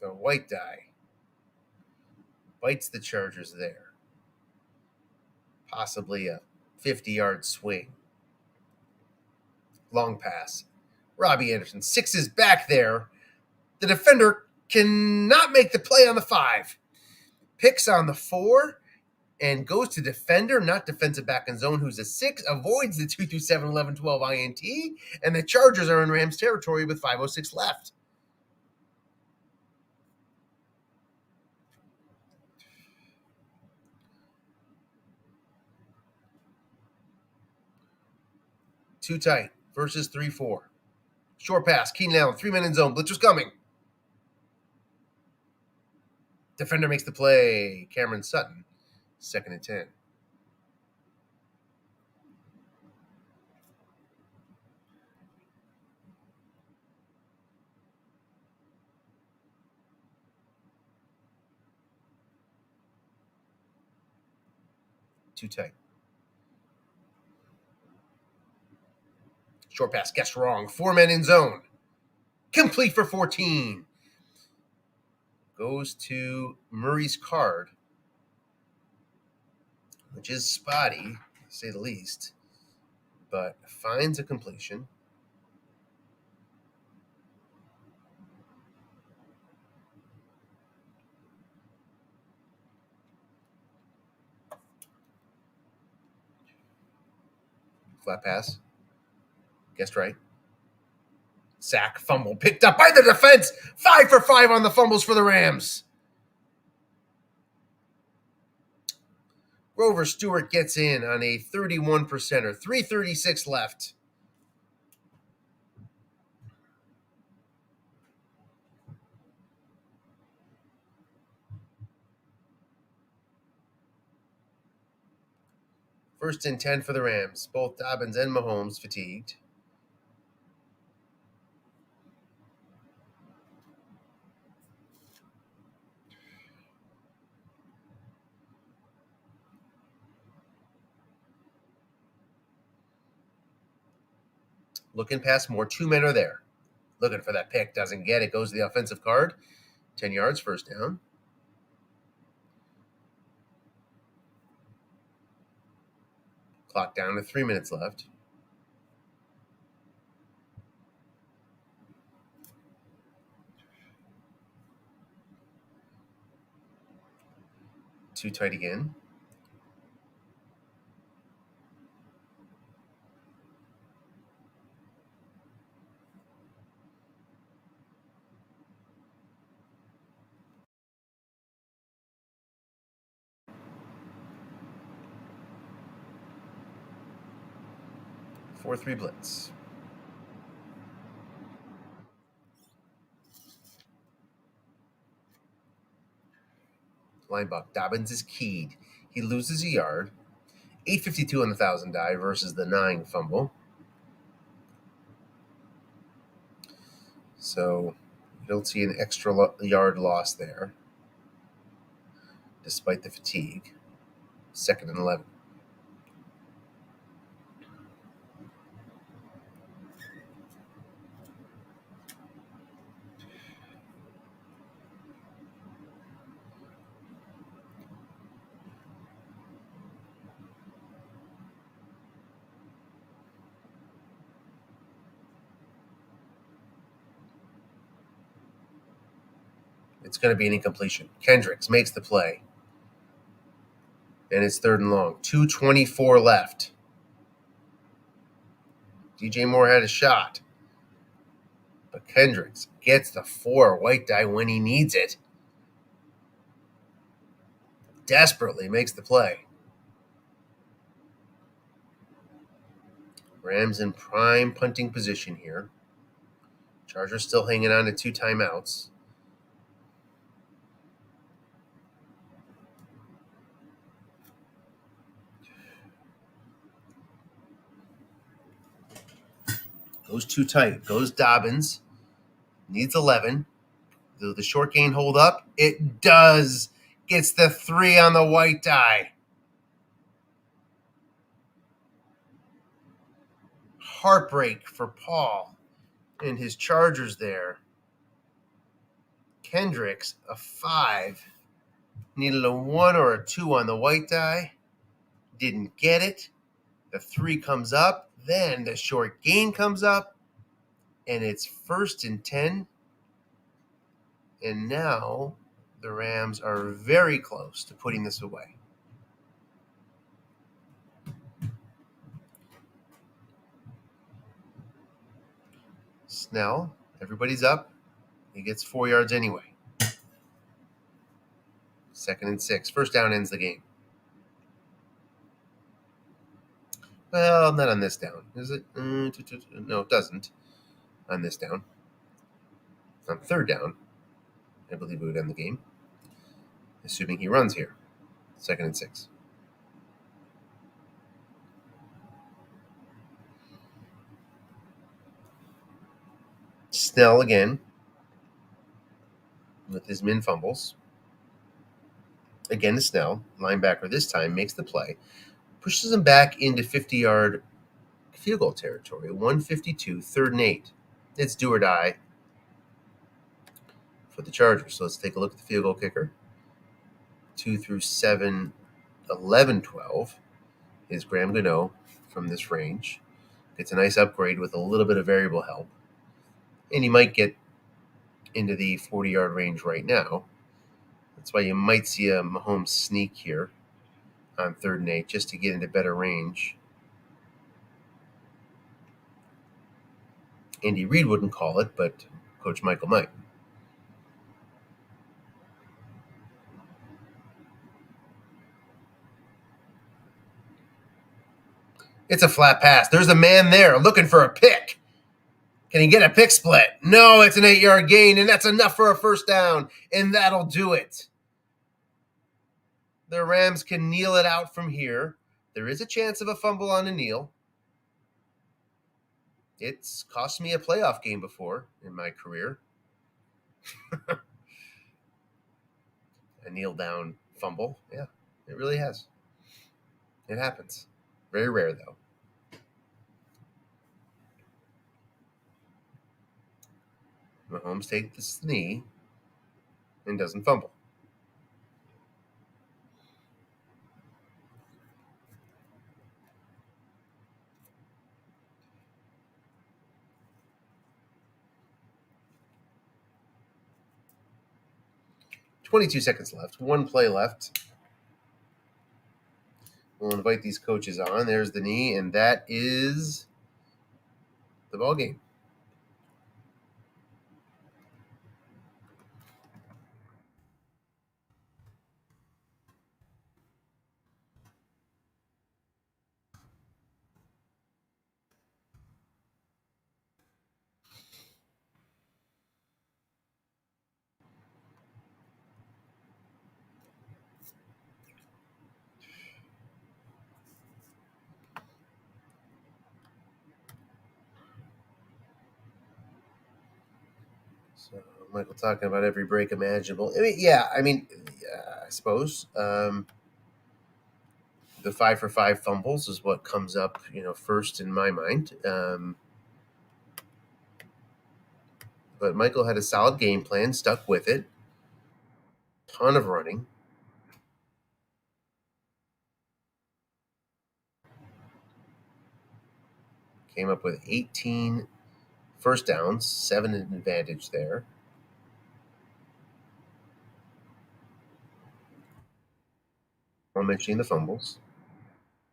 The white die bites the Chargers there. Possibly a 50-yard swing. Long pass. Robbie Anderson, 6 is back there. The defender cannot make the play on the 5. Picks on the 4 and goes to defender, not defensive back in zone, who's a 6, avoids the 2 through 7, 11, 12 INT, and the Chargers are in Rams territory with 5:06 left. Too tight versus 3-4. Short pass, Keenan Allen, 3-man in zone, blitz was coming. Defender makes the play, Cameron Sutton, 2nd and 10. Too tight. Short pass, guessed wrong. 4-man in zone. Complete for 14. Goes to Murray's card, which is spotty, to say the least, but finds a completion. Flat pass. Guessed right. Sack, fumble, picked up by the defense. 5 for 5 on the fumbles for the Rams. Grover Stewart gets in on a 31%, or 3:36 left. First and 10 for the Rams. Both Dobbins and Mahomes fatigued. Looking past more. 2 men are there. Looking for that pick. Doesn't get it. Goes to the offensive card. 10 yards, first down. Clock down to 3 minutes left. Too tight again. Four 3 blitz. Linebacker Dobbins is keyed. He loses a yard. 8:52 on the 1,000 die versus the 9 fumble. So you don't see an extra yard loss there. despite the fatigue. 2nd and 11. It's going to be an incompletion. Kendricks makes the play. And it's 3rd and long. 2:24 left. DJ Moore had a shot. But Kendricks gets the 4 white die when he needs it. Desperately makes the play. Rams in prime punting position here. Chargers still hanging on to 2 timeouts. Goes too tight. Goes Dobbins. Needs 11. Does the short gain hold up? It does. Gets the 3 on the white die. Heartbreak for Paul and his Chargers there. Kendricks, a 5. Needed a 1 or a 2 on the white die. Didn't get it. The 3 comes up. Then the short gain comes up. And it's 1st and 10. And now the Rams are very close to putting this away. Snell, everybody's up. He gets 4 yards anyway. 2nd and 6. First down ends the game. Well, not on this down. Is it? No, it doesn't. On this down. On 3rd down, I believe it would end the game. Assuming he runs here. 2nd and 6. Snell again with his min fumbles. Again to Snell, linebacker this time, makes the play. Pushes him back into 50-yard field goal territory. 152, 3rd and 8. It's do or die for the Chargers. So let's take a look at the field goal kicker. 2 through 7, 11, 12 is Graham Gano from this range. Gets a nice upgrade with a little bit of variable help. And he might get into the 40-yard range right now. That's why you might see a Mahomes sneak here on 3rd and 8 just to get into better range. Andy Reid wouldn't call it, but Coach Michael might. It's a flat pass. There's a man there looking for a pick. Can he get a pick split? No, it's an 8-yard gain, and that's enough for a first down, and that'll do it. The Rams can kneel it out from here. There is a chance of a fumble on a kneel. It's cost me a playoff game before in my career. A kneel down fumble. Yeah, it really has. It happens. Very rare, though. Mahomes takes the knee and doesn't fumble. $22 seconds left. 1 play left. We'll invite these coaches on. There's the knee, and that is the ball game. So Michael talking about every break imaginable. I suppose the 5 for 5 fumbles is what comes up, first in my mind. But Michael had a solid game plan, stuck with it. Ton of running. Came up with 18 first downs, 7 in advantage there. I'm mentioning the fumbles.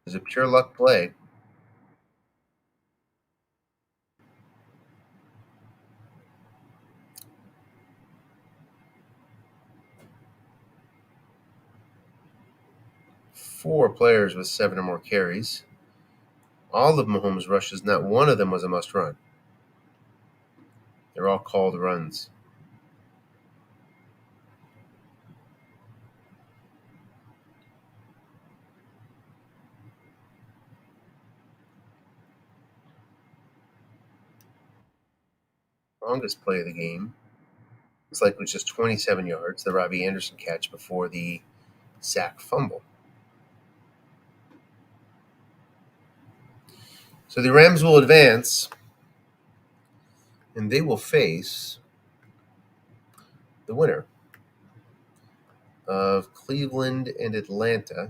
It was a pure luck play. Four players with 7 or more carries. All of Mahomes' rushes, not one of them was a must run. They're all called runs. Longest play of the game looks like it was just 27 yards, the Robbie Anderson catch before the sack fumble. So the Rams will advance, and they will face the winner of Cleveland and Atlanta.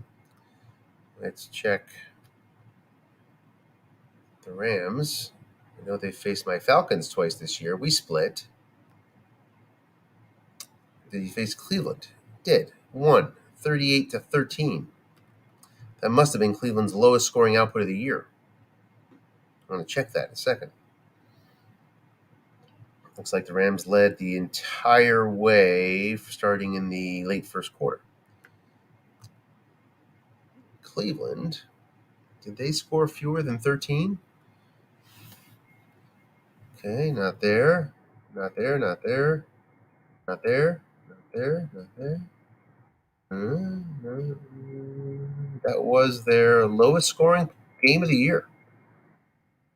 Let's check the Rams. I know they faced my Falcons twice this year. We split. Did he face Cleveland? Did. Won 38-13. That must have been Cleveland's lowest scoring output of the year. I'm going to check that in a second. Looks like the Rams led the entire way starting in the late first quarter. Cleveland, did they score fewer than 13? Okay, not there. Not there, not there. Not there. Not there, not there. That was their lowest scoring game of the year.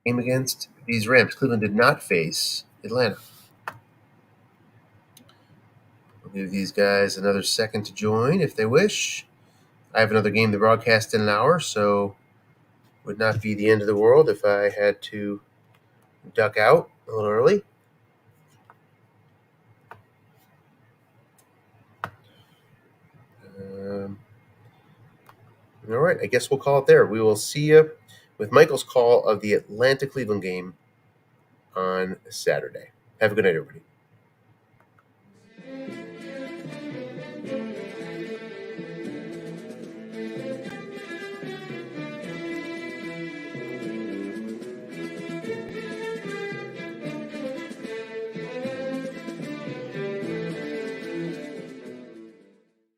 Game against these Rams. Cleveland did not face Atlanta. We'll give these guys another second to join if they wish. I have another game to broadcast in an hour, so would not be the end of the world if I had to duck out a little early. All right, I guess we'll call it there. We will see you with Michael's call of the Atlanta-Cleveland game on Saturday. Have a good night, everybody.